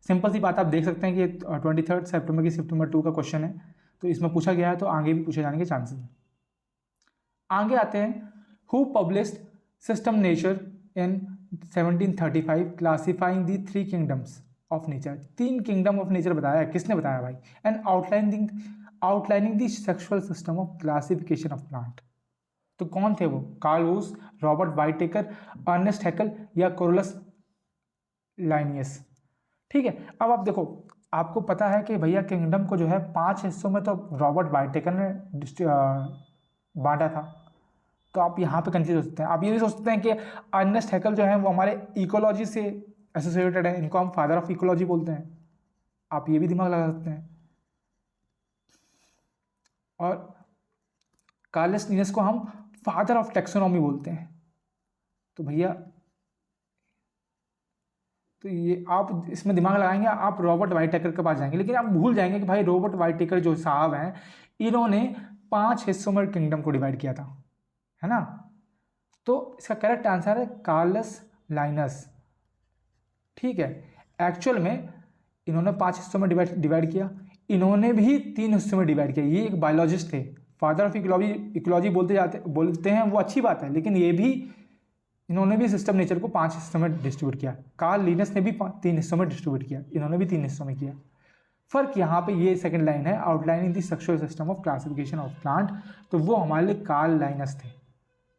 सिंपल सी बात, आप देख सकते हैं कि 23 सितंबर की सितंबर 2 का क्वेश्चन है, तो इसमें पूछा गया है, तो आगे भी पूछे जाने के चांसेस हैं। आगे आते हैं, who published system nature in 1735 classifying the 3 kingdoms of nature. 3 kingdom of nature बताया है, किसने बताया भाई? And outlining the sexual system of classification of plant. तो कौन थे वो? कार्ल वूस, रॉबर्ट वाइटेकर, अर्नेस्ट हैकल या कोरलस लाइनियस। ठीक है, अब आप देखो, आपको पता है कि भैया किंगडम को जो है 5 हिस्सों में तो रॉबर्ट वाइटेकर ने बांटा था। तो आप यहाँ पे कंफ्यूज हो सकते हैं, आप ये भी सोच सकते हैं कि अर्नेस्ट हैकल जो है वो हमारे इकोलॉजी से एसोसिएटेड है, इनको हम फादर ऑफ इकोलॉजी बोलते हैं, आप ये भी दिमाग लगा सकते हैं। और कार्लस लिनस को हम फादर ऑफ टेक्सोनॉमी बोलते हैं। तो भैया, तो ये आप इसमें दिमाग लगाएंगे, आप रॉबर्ट वाइटेकर के पास जाएंगे, लेकिन आप भूल जाएंगे कि भाई रॉबर्ट वाइटेकर जो साहब हैं, इन्होंने 5 हिस्सों में किंगडम को डिवाइड किया था, है ना। तो इसका करेक्ट आंसर है कार्लस लाइनस। ठीक है, एक्चुअल में इन्होंने 5 हिस्सों में डिवाइड किया, इन्होंने भी 3 हिस्सों में डिवाइड किया। ये एक बायोलॉजिस्ट थे, फादर ऑफ इकोलॉजी बोलते हैं, वो अच्छी बात है, लेकिन ये भी, इन्होंने भी सिस्टम नेचर को 5 हिस्सों में डिस्ट्रीब्यूट किया। कार्ल लिनस ने भी 3 हिस्सों में डिस्ट्रीब्यूट किया, इन्होंने भी 3 हिस्सों में किया। फर्क यहाँ पे ये सेकंड लाइन है, outlining the sexual system of classification of plant, तो वो हमारे लिए कार्ल लाइनस थे।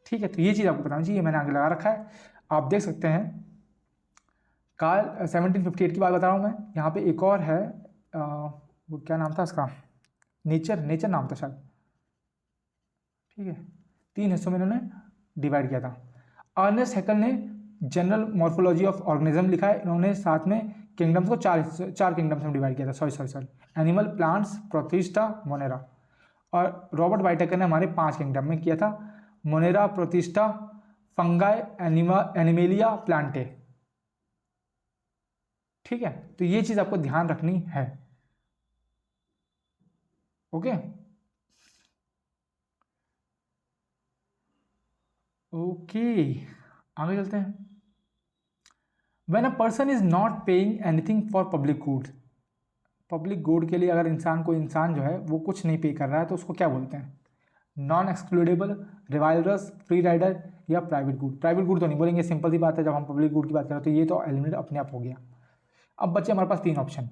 ठीक है, तो ये चीज़ आपको बताना चाहिए, मैंने आगे लगा रखा है, आप देख सकते हैं। कार्ल 1758 की बात बता रहा हूँ मैं। यहाँ पे एक और है, वो क्या नाम था उसका, नेचर नाम था शायद। ठीक है, 3 हिस्सों में इन्होंने डिवाइड किया था। अर्नेस्ट हैकल ने जनरल मॉर्फोलॉजी ऑफ ऑर्गेनिज्म लिखा है, इन्होंने साथ में किंगडम्स को 4 किंगडम्स में डिवाइड किया था। Sorry, animal, plants, protista, Monera. और रॉबर्ट वाइटेकर ने हमारे 5 किंगडम में किया था, Monera, protista, fungi, animalia, Plantae. ठीक है, तो ये चीज़ आपको ध्यान रखनी है। ओके आगे चलते हैं। When a person is not paying anything for public goods, public good के लिए अगर कोई इंसान जो है वो कुछ नहीं पे कर रहा है, तो उसको क्या बोलते हैं? नॉन एक्सक्लूडेबल, रिवाइलरस, फ्री राइडर या प्राइवेट गुड। प्राइवेट गुड तो नहीं बोलेंगे, सिंपल सी बात है, जब हम पब्लिक गुड की बात करें तो ये तो एलिमिनेट अपने आप हो गया। अब बच्चे हमारे पास 3 ऑप्शन।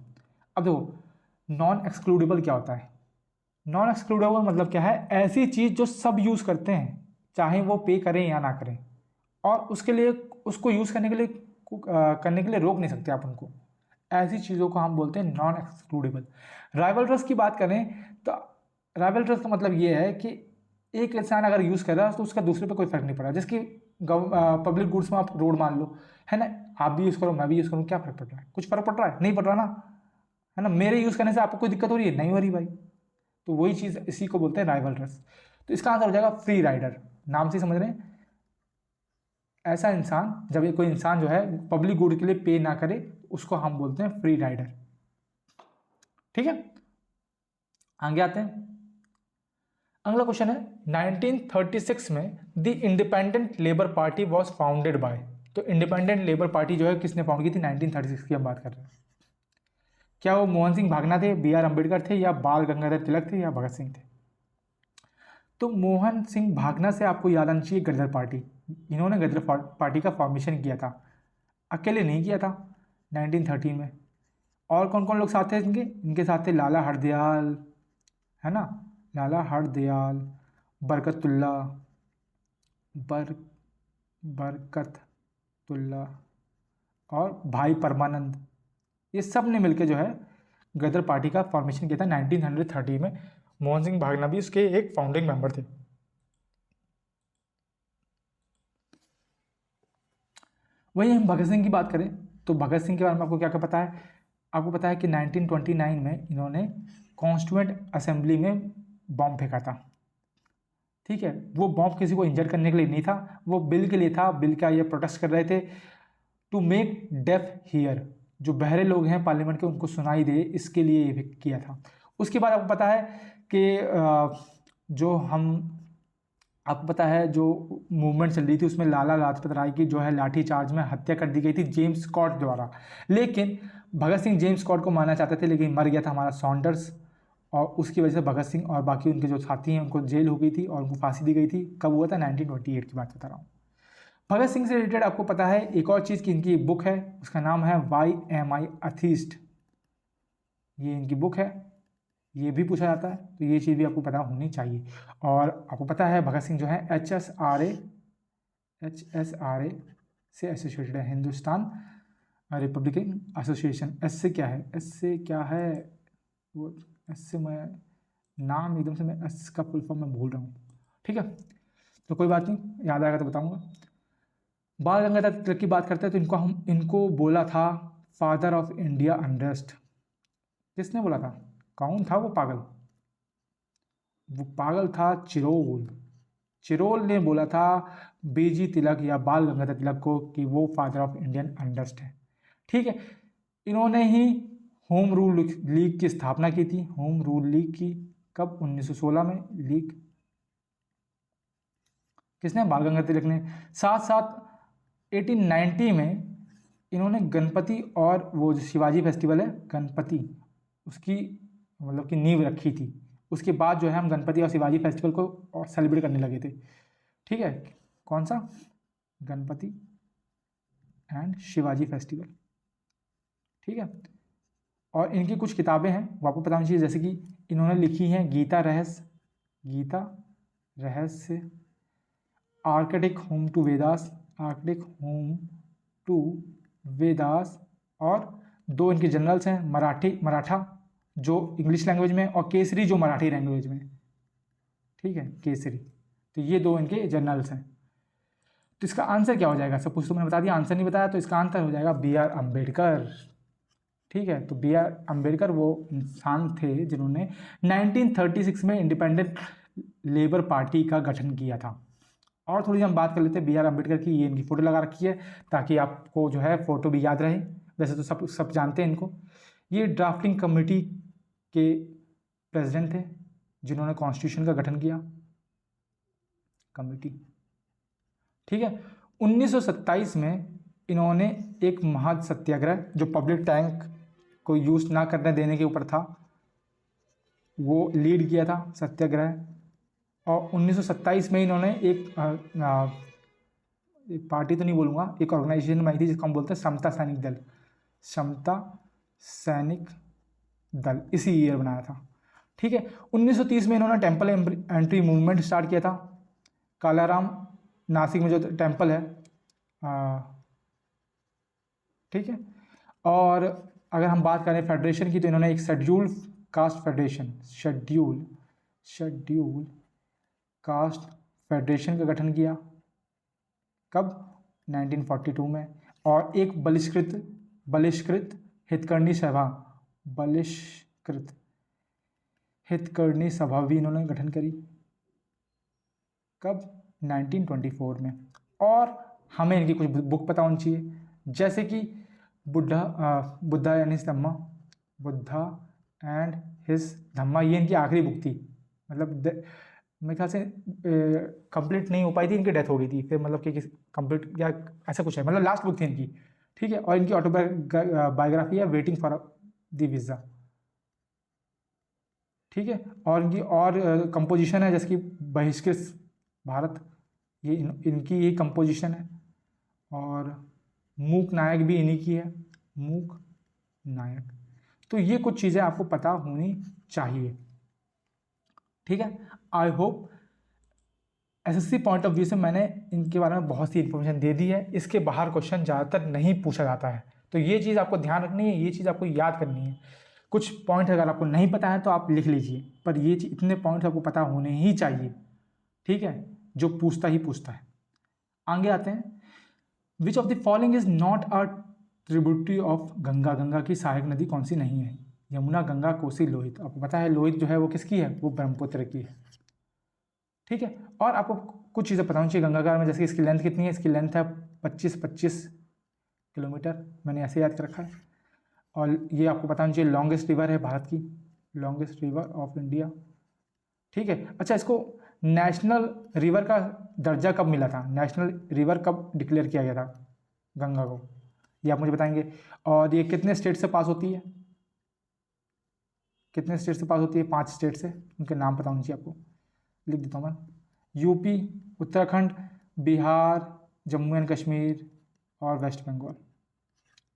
अब देखो, नॉन एक्सक्लूडेबल क्या होता है? नॉन एक्सक्लूडेबल मतलब क्या है? ऐसी चीज़ जो सब यूज़ करते हैं, चाहे वो पे करें या ना करें, और उसके लिए, उसको यूज़ करने के लिए रोक नहीं सकते आप उनको। ऐसी चीज़ों को हम बोलते हैं नॉन एक्सक्लूडेबल। राइवलरस की बात करें तो राइवलरस का मतलब ये है कि एक इंसान अगर यूज़ कर रहा है तो उसका दूसरे पे कोई फर्क नहीं पड़ रहा। जैसे कि पब्लिक गुड्स में आप रोड मान लो, है ना, आप भी यूज़ करो, मैं भी यूज़ करूँ, क्या फ़र्क पड़ रहा है? कुछ फ़र्क पड़ रहा है? नहीं पड़ रहा ना, है ना। मेरे यूज़ करने से आपको कोई दिक्कत हो रही है? नहीं हो रही भाई। तो वही चीज़, इसी को बोलते हैं राइवलरस। तो इसका आंसर हो जाएगा फ्री राइडर। नाम से समझ रहे हैं, ऐसा इंसान, जब ये कोई इंसान जो है पब्लिक गुड के लिए पे ना करे, उसको हम बोलते हैं फ्री राइडर। ठीक है, आगे आते हैं। अगला क्वेश्चन है, 1936 में the independent labour party was founded by. तो इंडिपेंडेंट लेबर पार्टी जो है किसने फाउंड की थी? 1936 की हम बात कर रहे हैं। क्या वो मोहन सिंह भागना थे, BR अम्बेडकर थे, या बाल गंगाधर तिलक थे, या भगत सिंह थे? तो मोहन सिंह भागना से आपको याद आनी चाहिए गदर पार्टी। इन्होंने गदर पार्टी का फॉर्मेशन किया था, अकेले नहीं किया था 1913 में। और कौन कौन लोग साथ थे इनके साथ थे? लाला हरदयाल, है ना, लाला हरदयाल, बरकतुल्ला और भाई परमानंद। ये सब ने मिलकर जो है गदर पार्टी का फॉर्मेशन किया था 1930 में। मोहन सिंह भागना भी उसके एक फाउंडिंग मेंबर थे। वही हम भगत सिंह की बात करें तो भगत सिंह के बारे में आपको क्या क्या पता है? आपको पता है कि 1929 में इन्होंने कॉन्स्टिट्यूएंट असेंबली में बॉम्ब फेंका था। ठीक है, वो बॉम्ब किसी को इंजर करने के लिए नहीं था, वो बिल के लिए था। बिल का ये प्रोटेस्ट कर रहे थे, टू मेक डेफ हियर, जो बहरे लोग हैं पार्लियामेंट के उनको सुनाई दे, इसके लिए ये किया था। उसके बाद आपको पता है कि जो हम आपको पता है जो मूवमेंट चल रही थी उसमें लाला लाजपत राय की जो है लाठी चार्ज में हत्या कर दी गई थी जेम्स स्कॉट द्वारा। लेकिन भगत सिंह जेम्स स्कॉट को मारना चाहते थे, लेकिन मर गया था हमारा सॉन्डर्स, और उसकी वजह से भगत सिंह और बाकी उनके जो साथी हैं उनको जेल हो गई थी और उनको फांसी दी गई थी। कब हुआ था? 1928 की बात बता रहा हूँ। भगत सिंह से रिलेटेड आपको पता है एक और चीज़ की इनकी बुक है, उसका नाम है वाई एम आई अथीस्ट। ये इनकी बुक है, ये भी पूछा जाता है, तो ये चीज़ भी आपको पता होनी चाहिए। और आपको पता है भगत सिंह जो है HSRA से एसोसिएटेड है, हिंदुस्तान रिपब्लिकन एसोसिएशन। एस से क्या है? एस से क्या है वो, एस से मैं नाम एकदम से मैं एस का फुल फॉर्म मैं भूल रहा हूँ। ठीक है, तो कोई बात नहीं, याद आएगा तो बताऊँगा। बाल गंगाधर तिलक की बात करते हैं तो इनको बोला था फादर ऑफ इंडिया अनरेस्ट। किसने बोला था? कौन था वो पागल? वो पागल था चिरोल। चिरोल ने बोला था बीजी तिलक या बाल गंगाधर तिलक को कि वो फादर ऑफ इंडियन अनरेस्ट है। ठीक है, इन्होंने ही होम रूल लीग की स्थापना की थी। होम रूल लीग की कब? 1916 में लीग किसने? बाल गंगाधर तिलक ने। साथ साथ 1890 में इन्होंने गणपति और वो जो शिवाजी फेस्टिवल है गणपति, उसकी मतलब कि नींव रखी थी। उसके बाद जो है हम गणपति और शिवाजी फेस्टिवल को और सेलिब्रेट करने लगे थे। ठीक है, कौन सा? Ganpati and Shivaji festival. ठीक है, और इनकी कुछ किताबें हैं वो आपको पता होनी चाहिए, जैसे कि इन्होंने लिखी हैं गीता रहस्य, आर्किटेक्ट होम टू वेदास, और दो इनके जर्नल्स हैं, मराठा जो इंग्लिश लैंग्वेज में और केसरी जो मराठी लैंग्वेज में। ठीक है, केसरी, तो ये दो इनके जर्नल्स हैं। तो इसका आंसर क्या हो जाएगा? सब कुछ तो मैंने बता दिया, आंसर नहीं बताया, तो इसका आंसर हो जाएगा बी आर अम्बेडकर। ठीक है, तो बी आर अम्बेडकर वो इंसान थे जिन्होंने 1936 में इंडिपेंडेंट लेबर पार्टी का गठन किया था। और थोड़ी हम बात कर लेते हैं बी आर अम्बेडकर की। ये इनकी फ़ोटो लगा रखी है ताकि आपको जो है फ़ोटो भी याद रहे। वैसे तो सब जानते हैं इनको। ये ड्राफ्टिंग कमेटी के प्रेसिडेंट थे जिन्होंने कॉन्स्टिट्यूशन का गठन किया, कमेटी। ठीक है, 1927 में इन्होंने एक महासत्याग्रह जो पब्लिक टैंक को यूज़ ना करने देने के ऊपर था, वो लीड किया था सत्याग्रह। और 1927 में इन्होंने एक पार्टी तो नहीं बोलूँगा, एक ऑर्गेनाइजेशन बनाई थी जिसको हम बोलते हैं समता सैनिक दल। समता सैनिक दल इसी ईयर बनाया था। ठीक है, 1930 में इन्होंने टेम्पल एंट्री मूवमेंट स्टार्ट किया था। कालाराम नासिक में जो टेम्पल है, ठीक है। और अगर हम बात करें फेडरेशन की तो इन्होंने एक शेड्यूल कास्ट फेडरेशन का गठन किया। कब? 1942 में। और एक बहिष्कृत हितकर्णी सभा भी इन्होंने गठन करी। कब? 1924 में। और हमें इनकी कुछ बुक पता होनी चाहिए, जैसे कि बुद्धा यानी धम्मा, बुद्धा एंड हिज धम्मा, ये इनकी आखिरी बुक थी। मतलब मेरे ख्याल से कंप्लीट नहीं हो पाई थी, इनकी डेथ हो गई थी फिर, मतलब कि कंप्लीट या ऐसा कुछ है, मतलब लास्ट बुक थी इनकी। ठीक है, और इनकी ऑटोबायोग्राफी है वेटिंग फॉर द वीज़ा। ठीक है, और इनकी और कंपोजिशन है जैसे कि बहिष्कृत भारत, ये इनकी ही कंपोजिशन है। और मूक नायक भी इन्हीं की है, मूक नायक। तो ये कुछ चीज़ें आपको पता होनी चाहिए। ठीक है, I hope SSC point of view से मैंने इनके बारे में बहुत सी इन्फॉर्मेशन दे दी है। इसके बाहर क्वेश्चन ज़्यादातर नहीं पूछा जाता है, तो ये चीज़ आपको ध्यान रखनी है, ये चीज़ आपको याद करनी है। कुछ पॉइंट अगर आपको नहीं पता है तो आप लिख लीजिए, पर ये इतने पॉइंट आपको पता होने ही चाहिए। ठीक है, जो पूछता ही पूछता है। आगे आते हैं, which of the following is not a tributary of Ganga? Ganga की सहायक नदी कौन सी नहीं है? यमुना, गंगा, कोसी, लोहित। आपको पता है लोहित जो है वो किसकी है? वो ब्रह्मपुत्र की है। ठीक है, और आपको कुछ चीज़ें पता होनी चाहिए गंगा में, जैसे कि इसकी लेंथ कितनी है? इसकी लेंथ है 25 किलोमीटर, मैंने ऐसे याद कर रखा है। और ये आपको पता होना चाहिए लॉन्गेस्ट रिवर है भारत की, लॉन्गेस्ट रिवर ऑफ इंडिया। ठीक है, अच्छा, इसको नेशनल रिवर का दर्जा कब मिला था, नेशनल रिवर कब डिक्लेयर किया गया था गंगा को, ये आप मुझे बताएंगे। और ये कितने स्टेट से पास होती है, कितने स्टेट से पास होती है, 5 स्टेट से, उनके नाम पता होनी चाहिए आपको, लिख देता हूँ मैं। यूपी, उत्तराखंड, बिहार, जम्मू एंड कश्मीर और वेस्ट बंगाल।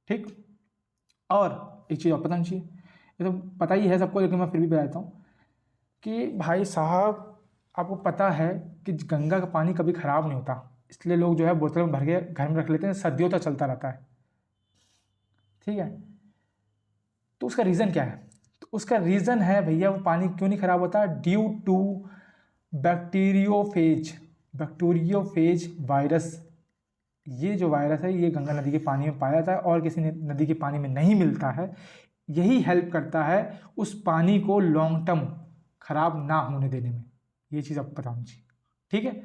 ठीक, और एक चीज़ और पता होनी चाहिए, ये तो पता ही है सबको, लेकिन मैं फिर भी बता देता हूँ कि भाई साहब आपको पता है कि गंगा का पानी कभी ख़राब नहीं होता, इसलिए लोग जो है बोतल में भर के घर में रख लेते हैं, सदियों तक चलता रहता है। ठीक है, तो उसका रीज़न क्या है, तो उसका रीज़न है भैया वो पानी क्यों नहीं ख़राब होता, ड्यू टू बैक्टीरियोफेज वायरस। ये जो वायरस है ये गंगा नदी के पानी में पाया जाता है और किसी नदी के पानी में नहीं मिलता है। यही हेल्प करता है उस पानी को लॉन्ग टर्म खराब ना होने देने में, ये चीज़ आपको पता होनी चाहिए। ठीक है,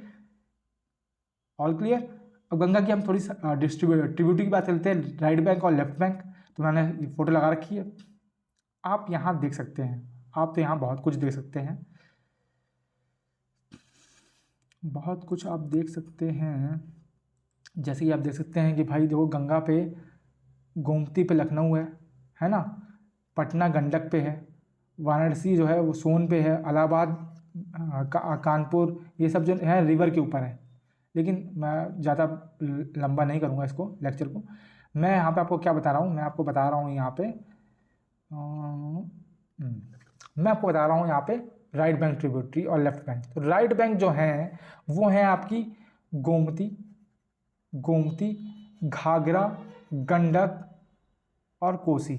ऑल क्लियर। अब गंगा की हम थोड़ी ट्रिब्यूटरी की बात करते हैं, राइट बैंक और लेफ्ट बैंक। तो मैंने फोटो लगा रखी है, आप यहाँ देख सकते हैं, आप तो यहाँ बहुत कुछ देख सकते हैं, बहुत कुछ आप देख सकते हैं। जैसे कि आप देख सकते हैं कि भाई देखो गंगा पे गोमती पे लखनऊ है ना, पटना गंडक पे है, वाराणसी जो है वो सोन पे है, इलाहाबाद कानपुर, ये सब जो है रिवर के ऊपर है। लेकिन मैं ज़्यादा लंबा नहीं करूँगा इसको लेक्चर को, मैं यहाँ पे आपको क्या बता रहा हूँ, मैं आपको बता रहा हूँ यहाँ पे मैं आपको बता रहा हूँ यहाँ पे राइट बैंक ट्रिब्यूटरी और लेफ्ट बैंक। तो राइट बैंक जो है वो है आपकी गोमती, घाघरा, गंडक और कोसी,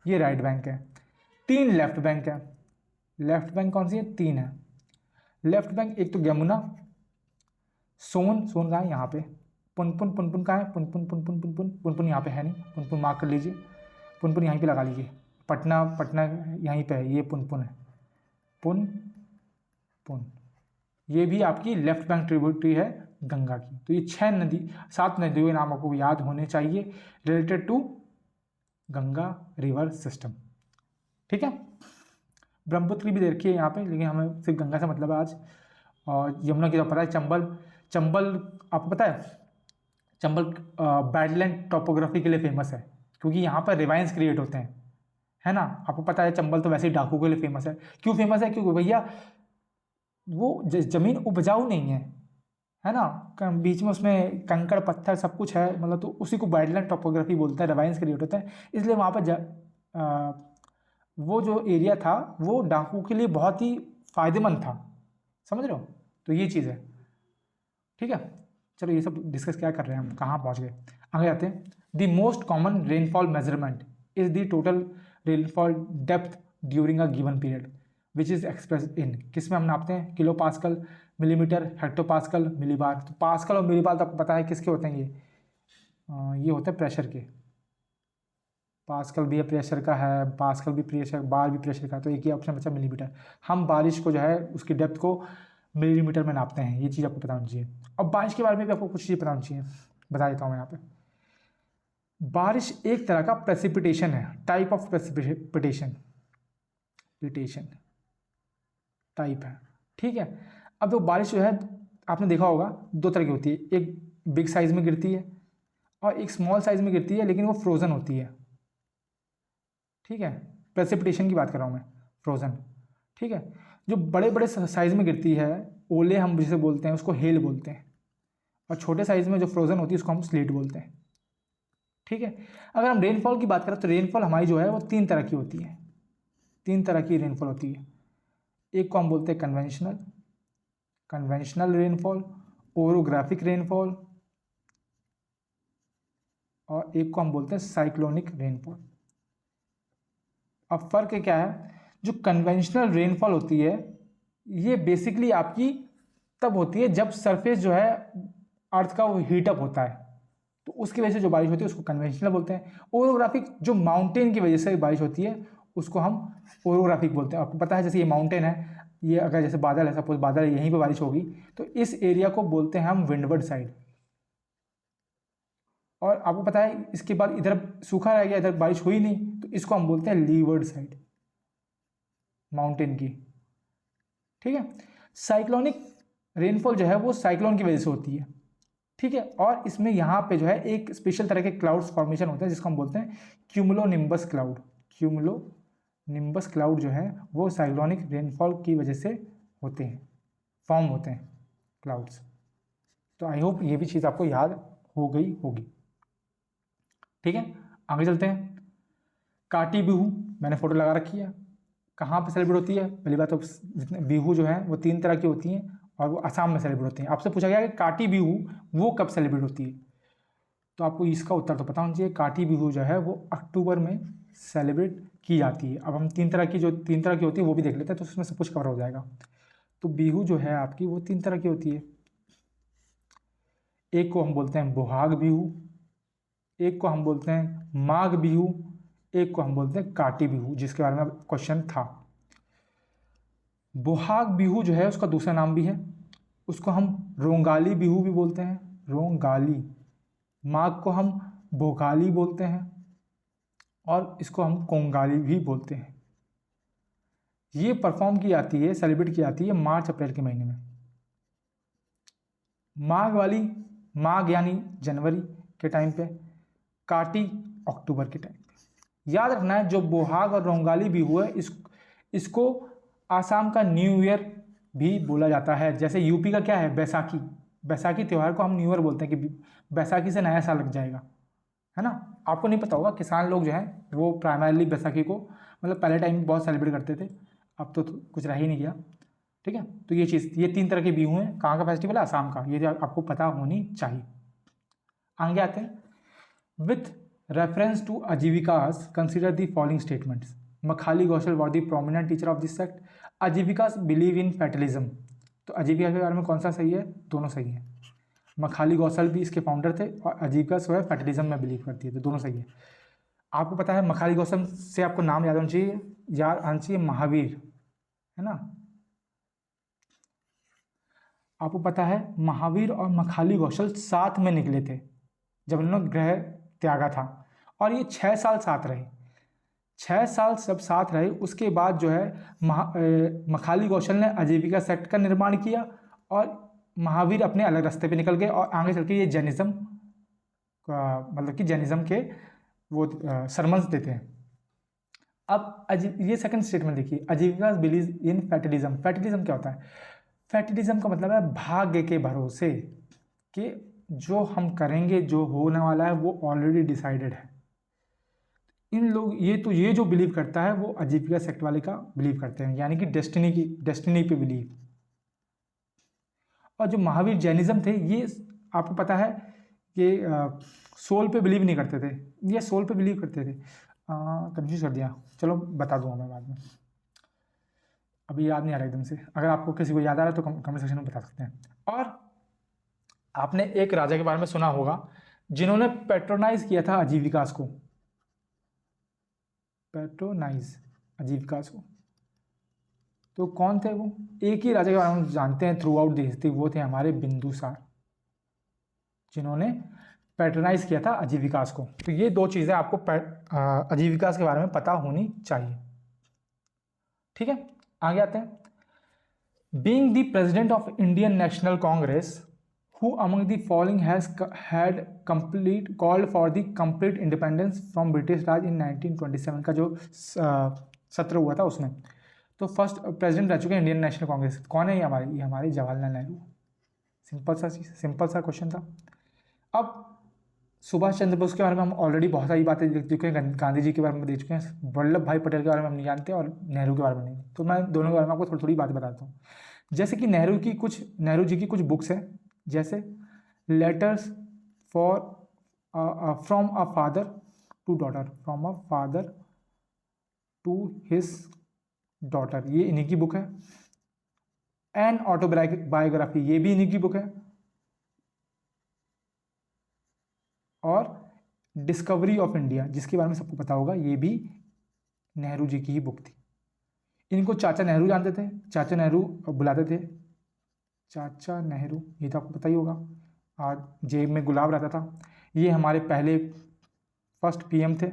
ये राइट बैंक है। 3 लेफ्ट बैंक है, लेफ्ट बैंक कौन सी है, 3 है लेफ्ट बैंक। एक तो यमुना, सोन कहाँ है यहाँ पे, पुनपुन कहाँ है, पुनपुन यहाँ पे है नहीं, पुनपुन मार्क कर लीजिए, पुनपुन यहीं पे लगा लीजिए, पटना यहीं पे है, ये पुनपुन है, पुन ये भी आपकी लेफ्ट बैंक ट्रिब्यूटरी है गंगा की। तो ये 7 नदियों के नाम आपको याद होने चाहिए related to Ganga river system. ठीक है, ब्रह्मपुत्र की भी दे रखी है यहाँ पे, लेकिन हमें सिर्फ गंगा से मतलब है आज। और यमुना की तो पता है, चंबल आपको पता है, चंबल बैडलैंड टोपोग्राफी के लिए फेमस है, क्योंकि यहाँ पर रिवाइंस क्रिएट होते हैं, है ना। आपको पता है चंबल तो वैसे ही डाकू के लिए फेमस है। क्यों फेमस है, क्योंकि भैया वो ज़मीन उपजाऊ नहीं है ना, बीच में उसमें कंकड़ पत्थर सब कुछ है, मतलब तो उसी को बैडलैंड टोपोग्राफी बोलते हैं, रिवाइंस क्रिएट होता है, इसलिए वहाँ पर वो जो एरिया था वो डाकू के लिए बहुत ही फायदेमंद था, समझ रहे हो। तो ये चीज़ है, ठीक है। चलो ये सब डिस्कस क्या कर रहे हैं हम, कहाँ पहुँच गए, आगे जाते हैं। The most common rainfall measurement is the total rainfall depth during a given period which is express in, किस में हम नापते हैं, kilo pascal, millimetre, hectopascal, millibar. तो पास्कल और मिलीबार तो आपको पता है किसके होते हैं, ये होते हैं प्रेशर के, पास्कल भी प्रेशर का है, पास्कल भी प्रेशर, बार भी प्रेशर का, तो एक ही ऑप्शन बचा मिलीमीटर। हम बारिश को जो है उसकी डेप्थ को मिलीमीटर में नापते हैं, ये चीज़ आपको पता होनी चाहिए। अब बारिश के बारे में भी आपको कुछ चीज़ पता होनी चाहिए, बता देता हूँ मैं यहाँ पे। बारिश एक तरह का प्रेसिपिटेशन है, टाइप ऑफ प्रेसिपिटेशन टाइप है, ठीक है। अब तो बारिश जो है आपने देखा होगा 2 तरह की होती है, एक बिग साइज में गिरती है और एक स्मॉल साइज में गिरती है, लेकिन वो फ्रोजन होती है, ठीक है। प्रेसिपिटेशन की बात कर रहा हूँ मैं, फ्रोजन, ठीक है। जो बड़े बड़े साइज में गिरती है, ओले हम जिसे बोलते हैं उसको हेल बोलते हैं, और छोटे साइज में जो फ्रोजन होती है उसको हम स्लेट बोलते हैं, ठीक है। अगर हम रेनफॉल की बात करें तो रेनफॉल हमारी जो है वो 3 तरह की होती है, 3 तरह की रेनफॉल होती है। एक को हम बोलते हैं कन्वेंशनल रेनफॉल, ओरोग्राफिक रेनफॉल, और एक को हम बोलते हैं साइक्लोनिक रेनफॉल। अब फर्क क्या है, जो कन्वेंशनल रेनफॉल होती है ये बेसिकली आपकी तब होती है जब सरफेस जो है अर्थ का वो हीटअप होता है, तो उसकी वजह से जो बारिश होती है उसको कन्वेंशनल बोलते हैं। ओरोग्राफिक जो माउंटेन की वजह से बारिश होती है उसको हम ओरोग्राफिक बोलते हैं। आपको पता है जैसे ये माउंटेन है, ये अगर जैसे बादल है, सपोज बादल है, यहीं पे बारिश होगी तो इस एरिया को बोलते हैं हम विंडवर्ड साइड, और आपको पता है इसके बाद इधर सूखा रह गया, इधर बारिश हुई नहीं, तो इसको हम बोलते हैं लीवर्ड साइड माउंटेन की, ठीक है। साइक्लोनिक रेनफॉल जो है वो साइक्लोन की वजह से होती है, ठीक है। और इसमें यहाँ पे जो है एक स्पेशल तरह के क्लाउड्स फॉर्मेशन होते हैं जिसको हम बोलते हैं क्यूमुलोनिम्बस क्लाउड। क्यूमुलोनिम्बस क्लाउड जो है वो साइक्लोनिक रेनफॉल की वजह से होते हैं, फॉर्म होते हैं क्लाउड्स। तो आई होप ये भी चीज़ आपको याद हो गई होगी, ठीक है। आगे चलते हैं। काटी बिहू मैंने फोटो लगा रखी है, कहाँ पे सेलिब्रेट होती है? पहली बात तो जितने बिहू जो है वो 3 तरह की होती हैं और वो असम में सेलिब्रेट होती हैं। आपसे पूछा गया कि काटी बिहू वो कब सेलिब्रेट होती है, तो आपको इसका उत्तर तो पता होना चाहिए। काटी बिहू जो है वो अक्टूबर में सेलिब्रेट की जाती है। अब हम 3 तरह की होती है वो भी देख लेते हैं, तो उसमें सब कुछ कवर हो जाएगा। तो बिहू जो है आपकी वो 3 तरह की होती है। एक को हम बोलते हैं बोहाग बिहू, एक को हम बोलते हैं माघ बिहू, एक को हम बोलते हैं काटी बिहू, जिसके बारे में क्वेश्चन था। बोहाग बिहू जो है उसका दूसरा नाम भी है, उसको हम रोंगाली बिहू भी बोलते हैं, रोंगाली। माघ को हम भोगाली बोलते हैं और इसको हम कोंगाली भी बोलते हैं। ये परफॉर्म की जाती है, सेलिब्रेट की जाती है मार्च अप्रैल के महीने में। माघ यानी जनवरी के टाइम पे, काटी अक्टूबर के टाइम पे। याद रखना है जो बोहाग और रोंगाली बिहू है इसको आसाम का न्यू ईयर भी बोला जाता है। जैसे यूपी का क्या है बैसाखी, बैसाखी त्यौहार को हम न्यू ईयर बोलते हैं कि बैसाखी से नया साल लग जाएगा, है ना। आपको नहीं पता होगा, किसान लोग जो हैं वो प्राइमरली बैसाखी को मतलब पहले टाइम बहुत सेलिब्रेट करते थे, अब तो कुछ रह ही नहीं गया, ठीक है। तो ये चीज़, ये 3 तरह के बिहू हैं। कहाँ का फेस्टिवल है? आसाम का। ये आपको पता होनी चाहिए। आगे आते हैं। With reference to Ajivikas consider the following statements. Makkhali Gosala was the prominent teacher of this sect. Ajivikas believe in fatalism. तो आजीविका के बारे में कौन सा सही है? दोनों सही है। मखाली कौशल भी इसके फाउंडर थे और आजीविका जो है फैटलिज्म में बिलीव करती है, तो दोनों सही है। आपको पता है मखाली कौशल से आपको नाम याद होना चाहिए, महावीर, है ना। आपको पता है महावीर और मखाली कौशल साथ में निकले थे जब उन्होंने ग्रह त्यागा था, और ये 6 साल साथ रहे। 6 साल सब साथ रहे, उसके बाद जो है मखाली कौशल ने आजीविका सेक्ट का निर्माण किया और महावीर अपने अलग रास्ते पे निकल गए और आगे चल के ये जैनिज्म का मतलब कि जैनिज्म के वो सरमन्स देते हैं। अब ये सेकंड स्टेटमेंट देखिए, आजीविका बिलीव इन फैटलिज्म। फैटलिज्म क्या होता है? फैटलिज्म का मतलब है भाग्य के भरोसे, कि जो हम करेंगे, जो होने वाला है वो ऑलरेडी डिसाइडेड है। इन लोग ये जो बिलीव करता है वो आजीविका सेक्ट वाले का बिलीव करते हैं, यानी कि डेस्टिनी पे बिलीव। और जो महावीर जैनिज्म थे ये आपको पता है कि सोल पे बिलीव नहीं करते थे, ये सोल पे बिलीव करते थे। कंफ्यूज कर दिया, चलो बता दूंगा मैं बाद में, अभी याद नहीं आ रहा एकदम से। अगर आपको किसी को याद आ रहा है तो कमेंट सेक्शन में बता सकते हैं। और आपने एक राजा के बारे में सुना होगा जिन्होंने पेट्रोनाइज किया था आजीविकास को, पेट्रोनाइज आजीविकास को, तो कौन थे वो? एक ही राजा के बारे में जानते हैं थ्रू आउट द हिस्ट्री, वो थे हमारे बिंदुसार, जिन्होंने पैटर्नाइज किया था आजीविकास को। तो ये 2 चीज़ें आपको आजीविकास के बारे में पता होनी चाहिए, ठीक है। आगे आते हैं। Being the president of Indian National Congress, who among the following had complete called for the complete independence from British Raj in 1927 का जो सत्र हुआ था उसमें। तो फर्स्ट प्रेसिडेंट रह चुके हैं इंडियन नेशनल कांग्रेस, कौन है ये हमारे जवाहरलाल नेहरू। सिंपल सा क्वेश्चन था। अब सुभाष चंद्र बोस के बारे में हम ऑलरेडी बहुत सारी बातें देख चुके हैं, गांधी जी के बारे में देख चुके हैं, वल्लभ भाई पटेल के बारे में हम नहीं जानते और नेहरू के बारे में नहीं। तो मैं दोनों के बारे में आपको थोड़ी थोड़ी बातें बताता हूँ। जैसे कि नेहरू जी की कुछ बुक्स हैं, जैसे letters from a father to daughter, from a father to his daughter, ये इन्हीं की बुक है। एन ऑटोबायोग्राफी, ये भी इन्हीं की बुक है। और डिस्कवरी ऑफ इंडिया, जिसके बारे में सबको पता होगा, ये भी नेहरू जी की ही बुक थी। इनको चाचा नेहरू जानते थे, चाचा नेहरू बुलाते थे, चाचा नेहरू, ये तो आपको पता ही होगा। आज जेब में गुलाब रहता था। ये हमारे पहले फर्स्ट पीएम थे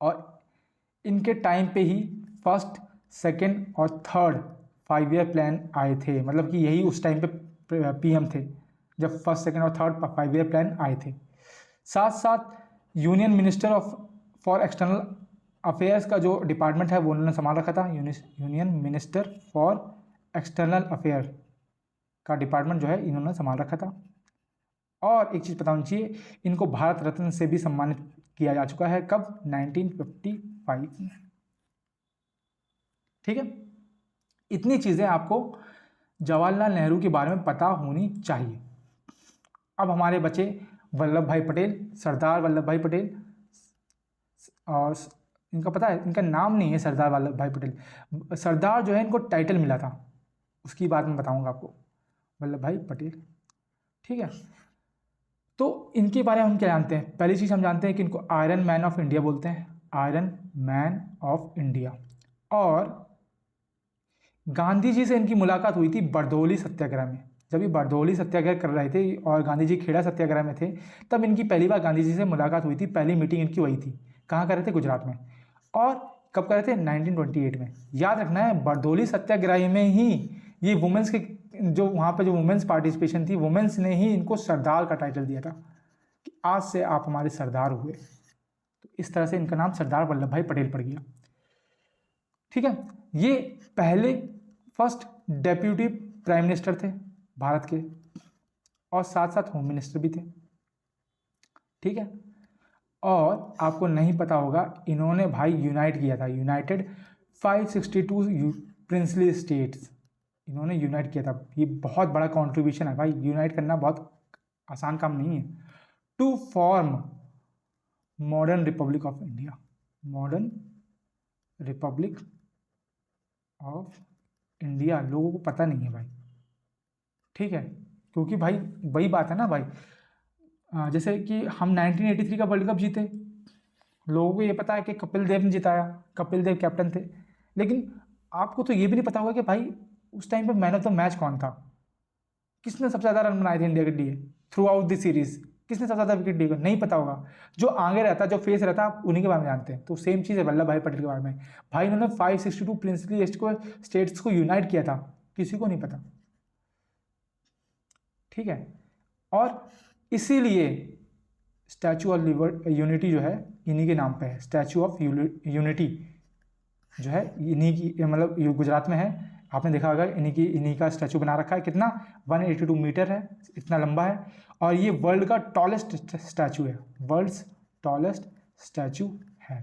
और इनके टाइम पे ही फर्स्ट, सेकंड और थर्ड 5 ईयर प्लान आए थे, मतलब कि यही उस टाइम पे पीएम थे जब फर्स्ट, सेकंड और थर्ड 5 ईयर प्लान आए थे। साथ साथ union minister for external affairs का जो डिपार्टमेंट है वो उन्होंने संभाल रखा था। Union minister for external affair का डिपार्टमेंट जो है इन्होंने संभाल रखा था। और एक चीज़ बतानी चाहिए, इनको भारत रत्न से भी सम्मानित किया जा चुका है। कब? 1955 में। ठीक है, इतनी चीज़ें आपको जवाहरलाल नेहरू के बारे में पता होनी चाहिए। अब हमारे बचे वल्लभ भाई पटेल, सरदार वल्लभ भाई पटेल। और इनका पता है, इनका नाम नहीं है सरदार वल्लभ भाई पटेल। सरदार जो है इनको टाइटल मिला था, उसकी बात मैं बताऊंगा आपको। वल्लभ भाई पटेल, ठीक है। तो इनके बारे में हम क्या जानते हैं? पहली चीज़ हम जानते हैं कि इनको आयरन मैन ऑफ इंडिया बोलते हैं, आयरन मैन ऑफ इंडिया। और गांधी जी से इनकी मुलाकात हुई थी बरदौली सत्याग्रह में। जब ये बरदौली सत्याग्रह कर रहे थे और गांधी जी खेड़ा सत्याग्रह में थे, तब इनकी पहली बार गांधी जी से मुलाकात हुई थी। पहली मीटिंग इनकी वही थी। कहाँ कर रहे थे? गुजरात में। और कब कर रहे थे? 1928 में। याद रखना है, बरदौली सत्याग्रह में ही ये वुमेंस के जो वहाँ पे जो वुमेंस पार्टिसिपेशन थी, वुमेंस ने ही इनको सरदार का टाइटल दिया था कि आज से आप हमारे सरदार हुए। तो इस तरह से इनका नाम सरदार वल्लभ भाई पटेल पड़ गया। ठीक है, ये पहले फर्स्ट डेप्यूटी प्राइम मिनिस्टर थे भारत के, और साथ साथ होम मिनिस्टर भी थे। ठीक है, और आपको नहीं पता होगा, इन्होंने भाई यूनाइट किया था, यूनाइटेड 562 प्रिंसली स्टेट्स, इन्होंने यूनाइट किया था। ये बहुत बड़ा कॉन्ट्रीब्यूशन है भाई, यूनाइट करना बहुत आसान काम नहीं है। To form modern republic of India, modern republic of India लोगों को पता नहीं है भाई। ठीक है, क्योंकि भाई वही बात है ना भाई, जैसे कि हम 1983 का वर्ल्ड कप जीते, लोगों को ये पता है कि कपिल देव ने जिताया, कपिल देव कैप्टन थे, लेकिन आपको तो ये भी नहीं पता होगा कि भाई उस टाइम पे मैन ऑफ द मैच कौन था, किसने सबसे ज़्यादा रन बनाए थे इंडिया के लिए थ्रू आउट द सीरीज, किसने सबसे ज़्यादा विकेट लिए, नहीं पता होगा। जो आगे रहता, जो फेस रहता, आप उन्हीं के बारे में जानते हैं। तो सेम चीज़ है वल्लभ भाई पटेल के बारे में। भाई इन्होंने 562 प्रिंसली स्टेट्स को यूनाइट किया था, किसी को नहीं पता। ठीक है, और इसीलिए स्टैचू ऑफ यूनिटी जो है इन्हीं के नाम पे है। स्टैचू ऑफ यूनिटी जो है इन्हीं की, मतलब ये गुजरात में है। आपने देखा होगा इन्हीं का स्टैचू बना रखा है। कितना? 182 मीटर है, इतना लंबा है। और ये वर्ल्ड का टॉलेस्ट स्टैचू है, वर्ल्ड्स टॉलेस्ट स्टैचू है।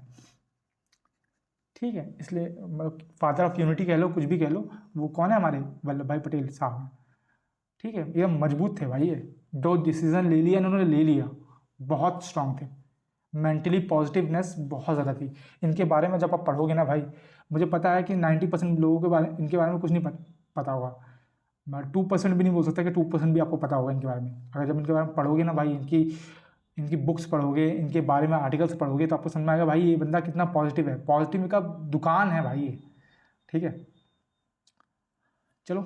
ठीक है, इसलिए मतलब फादर ऑफ यूनिटी कह लो, कुछ भी कह लो, वो कौन है? हमारे वल्लभ भाई पटेल साहब। ठीक है, ये मजबूत थे भाई, ये जो डिसीजन ले लिया इन्होंने, ले लिया, बहुत स्ट्रांग थे, मेंटली पॉजिटिवनेस बहुत ज़्यादा थी। इनके बारे में जब आप पढ़ोगे ना भाई, मुझे पता है कि 90% लोगों के बारे इनके बारे में कुछ नहीं पता होगा। मैं 2% भी नहीं बोल सकता कि 2% भी आपको पता होगा इनके बारे में। अगर जब इनके बारे में पढ़ोगे ना भाई, इनकी बुक्स पढ़ोगे, इनके बारे में आर्टिकल्स पढ़ोगे, तो आपको समझ में आएगा भाई ये बंदा कितना पॉजिटिव है। पॉजिटिव का दुकान है भाई ये। ठीक है, चलो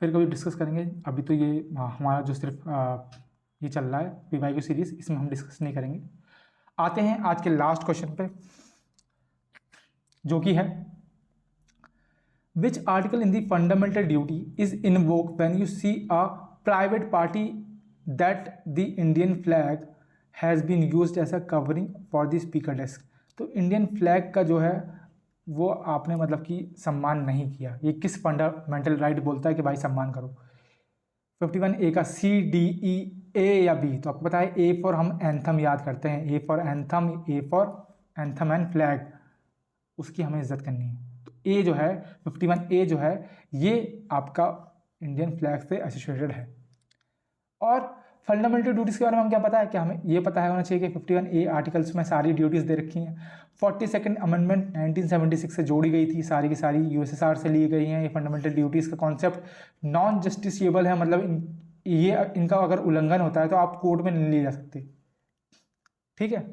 फिर कभी डिस्कस करेंगे। अभी तो ये हमारा जो सिर्फ ये चल रहा है PYQ सीरीज़, इसमें हम डिस्कस नहीं करेंगे। आते हैं आज के लास्ट क्वेश्चन पे, जो कि है which article in the fundamental duty is invoked when you see a private party that the Indian flag has been used as a covering for the speaker desk. तो इंडियन फ्लैग का जो है वो आपने मतलब कि सम्मान नहीं किया। ये किस फंडामेंटल राइट बोलता है कि भाई सम्मान करो? 51A का CDE, A या B? तो आपको पता है A फॉर हम एंथम याद करते हैं, A for anthem, A for anthem and flag, उसकी हमें इज्जत करनी है। तो A जो है 51A जो है ये आपका इंडियन फ्लैग से एसोसिएटेड है। और फंडामेंटल ड्यूटीज़ के बारे में हम क्या पता है? कि हमें ये पता है होना चाहिए कि 51A आर्टिकल्स में सारी ड्यूटीज़ दे रखी हैं। 42nd अमेंडमेंट 1976 से जोड़ी गई थी, सारी की सारी USSR से ली गई हैं। ये फंडामेंटल ड्यूटीज़ का कॉन्सेप्ट नॉन जस्टिसिएबल है, मतलब ये इनका अगर उल्लंघन होता है तो आप कोर्ट में नहीं ले जा सकते। ठीक है,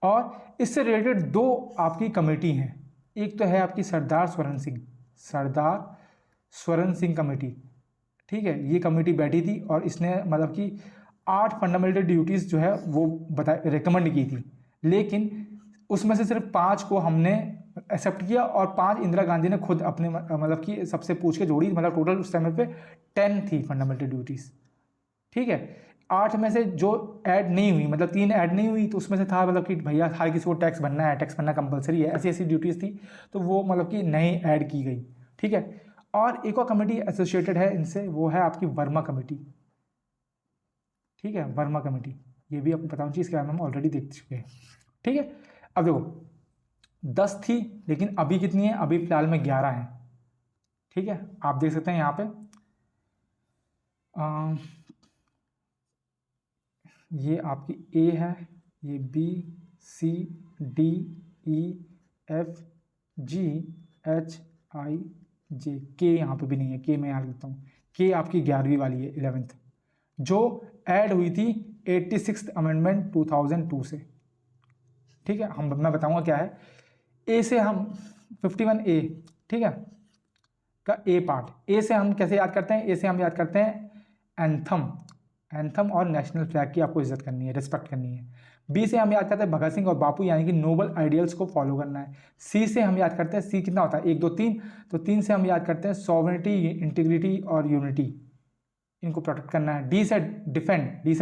और इससे रिलेटेड दो आपकी कमेटी हैं। एक तो है आपकी सरदार स्वरण सिंह कमेटी। ठीक है, ये कमेटी बैठी थी और इसने मतलब कि 8 फंडामेंटल ड्यूटीज़ जो है वो रिकमेंड की थी, लेकिन उसमें से सिर्फ 5 को हमने एक्सेप्ट किया, और 5 इंदिरा गांधी ने खुद अपने मतलब कि सबसे पूछ के जोड़ी, मतलब टोटल उस समय पे 10 थी फंडामेंटल ड्यूटीज़। ठीक है, 8 में से जो ऐड नहीं हुई, मतलब 3 ऐड नहीं हुई, तो उसमें से था मतलब कि भैया हर किसी को टैक्स भरना है, टैक्स भरना कंपलसरी है, ऐसी ऐसी ड्यूटीज़ थी, तो वो मतलब कि नहीं ऐड की गई। ठीक है, और एक और कमेटी एसोसिएटेड है इनसे, वो है आपकी वर्मा कमेटी। ठीक है, वर्मा कमेटी, ये भी आपको बताऊँ चीज़, इसके बारे में हम ऑलरेडी देख चुके हैं। ठीक है, अब देखो 10 थी, लेकिन अभी कितनी है, अभी फिलहाल में 11 है। ठीक है, आप देख सकते हैं यहाँ पे ये आपकी ए है, ये B C D E F G H I J, K यहाँ पे भी नहीं है, के मैं यहाँ लिखता हूँ, के आपकी 11वीं वाली है, 11th, जो ऐड हुई थी 86th अमेंडमेंट 2002 से। ठीक है, मैं बताऊंगा क्या है। ए से हम 51A, ठीक है, का ए पार्ट, ए से हम कैसे याद करते हैं, ए से हम याद करते हैं एंथम और नेशनल फ्लैग की आपको इज्जत करनी है, रिस्पेक्ट करनी है। बी से हम याद करते हैं भगत सिंह और बापू, यानी कि नोबल आइडियल्स को फॉलो करना है। सी से हम याद करते हैं, सी कितना होता है, 1 2 3, तो 3 से हम याद करते हैं सॉवरेनिटी, इंटीग्रिटी और यूनिटी, इनको प्रोटेक्ट करना है। डी से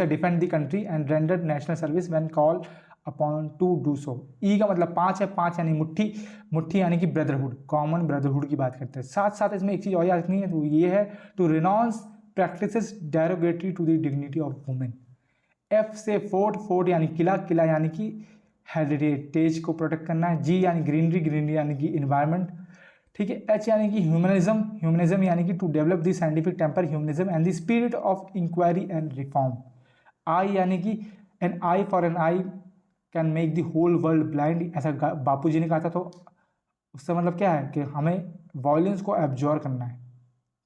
defend the country and render national service when call upon to do so. ई का मतलब 5 है, 5 यानी मुट्ठी यानी कि ब्रदरहुड, कॉमन ब्रदरहुड की बात करते हैं। साथ साथ इसमें एक चीज़ और याद रखनी है, तो ये है to renounce practices derogatory to the dignity of women. F से फोर्ट यानी किला यानी कि हेरिटेज को प्रोटेक्ट करना है। जी यानी ग्रीनरी यानी कि इन्वायरमेंट। ठीक है, एच यानी कि ह्यूमनिज्म यानी कि to develop the scientific temper humanism and the spirit of inquiry and reform. Eye यानी कि an eye for an eye can make the whole world blind, ऐसा बापू जी ने कहा था, तो उससे मतलब क्या है कि हमें वॉयलेंस को एब्जॉर्ब करना है।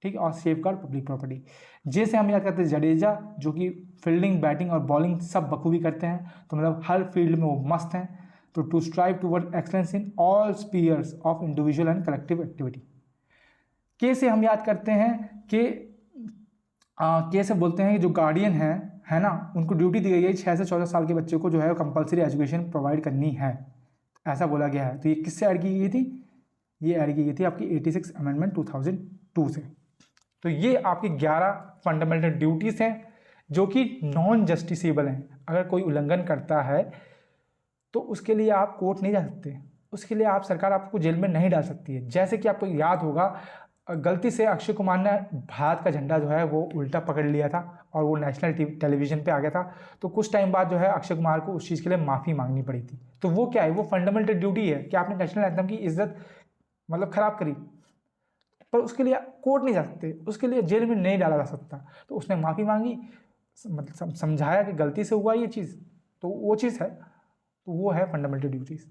ठीक है, और सेफ गार्ड पब्लिक प्रॉपर्टी। जे से हम याद करते हैं जडेजा, जो कि फील्डिंग, बैटिंग और बॉलिंग सब बखूबी करते हैं, तो मतलब हर फील्ड में वो मस्त हैं। तो to strive toward excellence in all spheres of individual and collective activity. के से हम याद करते हैं कि के से बोलते हैं कि जो गार्डियन है ना, उनको ड्यूटी दी गई है 6 से 14 साल के बच्चे को जो है कंपलसरी एजुकेशन प्रोवाइड करनी है, ऐसा बोला गया है। तो ये किससे ऐड की गई थी, ये ऐड की गई थी आपकी 86 अमेंडमेंट 2002 से। तो ये आपकी 11 फंडामेंटल ड्यूटीज़ हैं जो कि नॉन जस्टिसेबल हैं। अगर कोई उल्लंघन करता है तो उसके लिए आप कोर्ट नहीं जा सकते, उसके लिए सरकार आपको जेल में नहीं डाल सकती है। जैसे कि आपको याद होगा, गलती से अक्षय कुमार ने भारत का झंडा जो है वो उल्टा पकड़ लिया था और वो नेशनल टेलीविजन पे आ गया था, तो कुछ टाइम बाद जो है अक्षय कुमार को उस चीज़ के लिए माफ़ी मांगनी पड़ी थी। तो वो क्या है, वो फंडामेंटल ड्यूटी है कि आपने नेशनल एंथम की इज्जत मतलब खराब करी, पर उसके लिए कोर्ट नहीं जा सकते, उसके लिए जेल में नहीं डाला जा सकता। तो उसने माफ़ी मांगी, मतलब समझाया कि गलती से हुआ ये चीज़, तो वो चीज़ है, तो वो है फंडामेंटल ड्यूटीज़।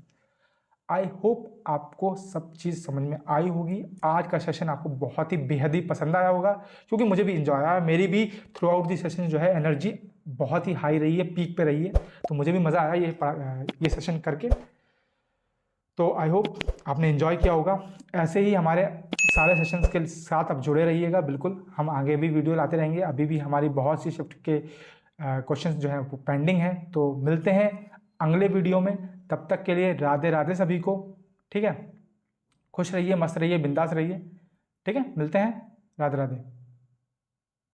आई होप आपको सब चीज़ समझ में आई होगी। आज का सेशन आपको बहुत ही बेहद ही पसंद आया होगा, क्योंकि मुझे भी इंजॉय आया। मेरी भी थ्रू आउट दी सेशन जो है एनर्जी बहुत ही हाई रही है, पीक पे रही है, तो मुझे भी मज़ा आया ये सेशन करके। तो आई होप आपने इन्जॉय किया होगा। ऐसे ही हमारे सारे सेशंस के साथ आप जुड़े रहिएगा, बिल्कुल हम आगे भी वीडियो लाते रहेंगे। अभी भी हमारी बहुत सी शिफ्ट के क्वेश्चंस जो हैं वो पेंडिंग हैं। तो मिलते हैं अगले वीडियो में, तब तक के लिए राधे राधे सभी को। ठीक है, खुश रहिए, मस्त रहिए, बिंदास रहिए। ठीक है, मिलते हैं, राधे राधे।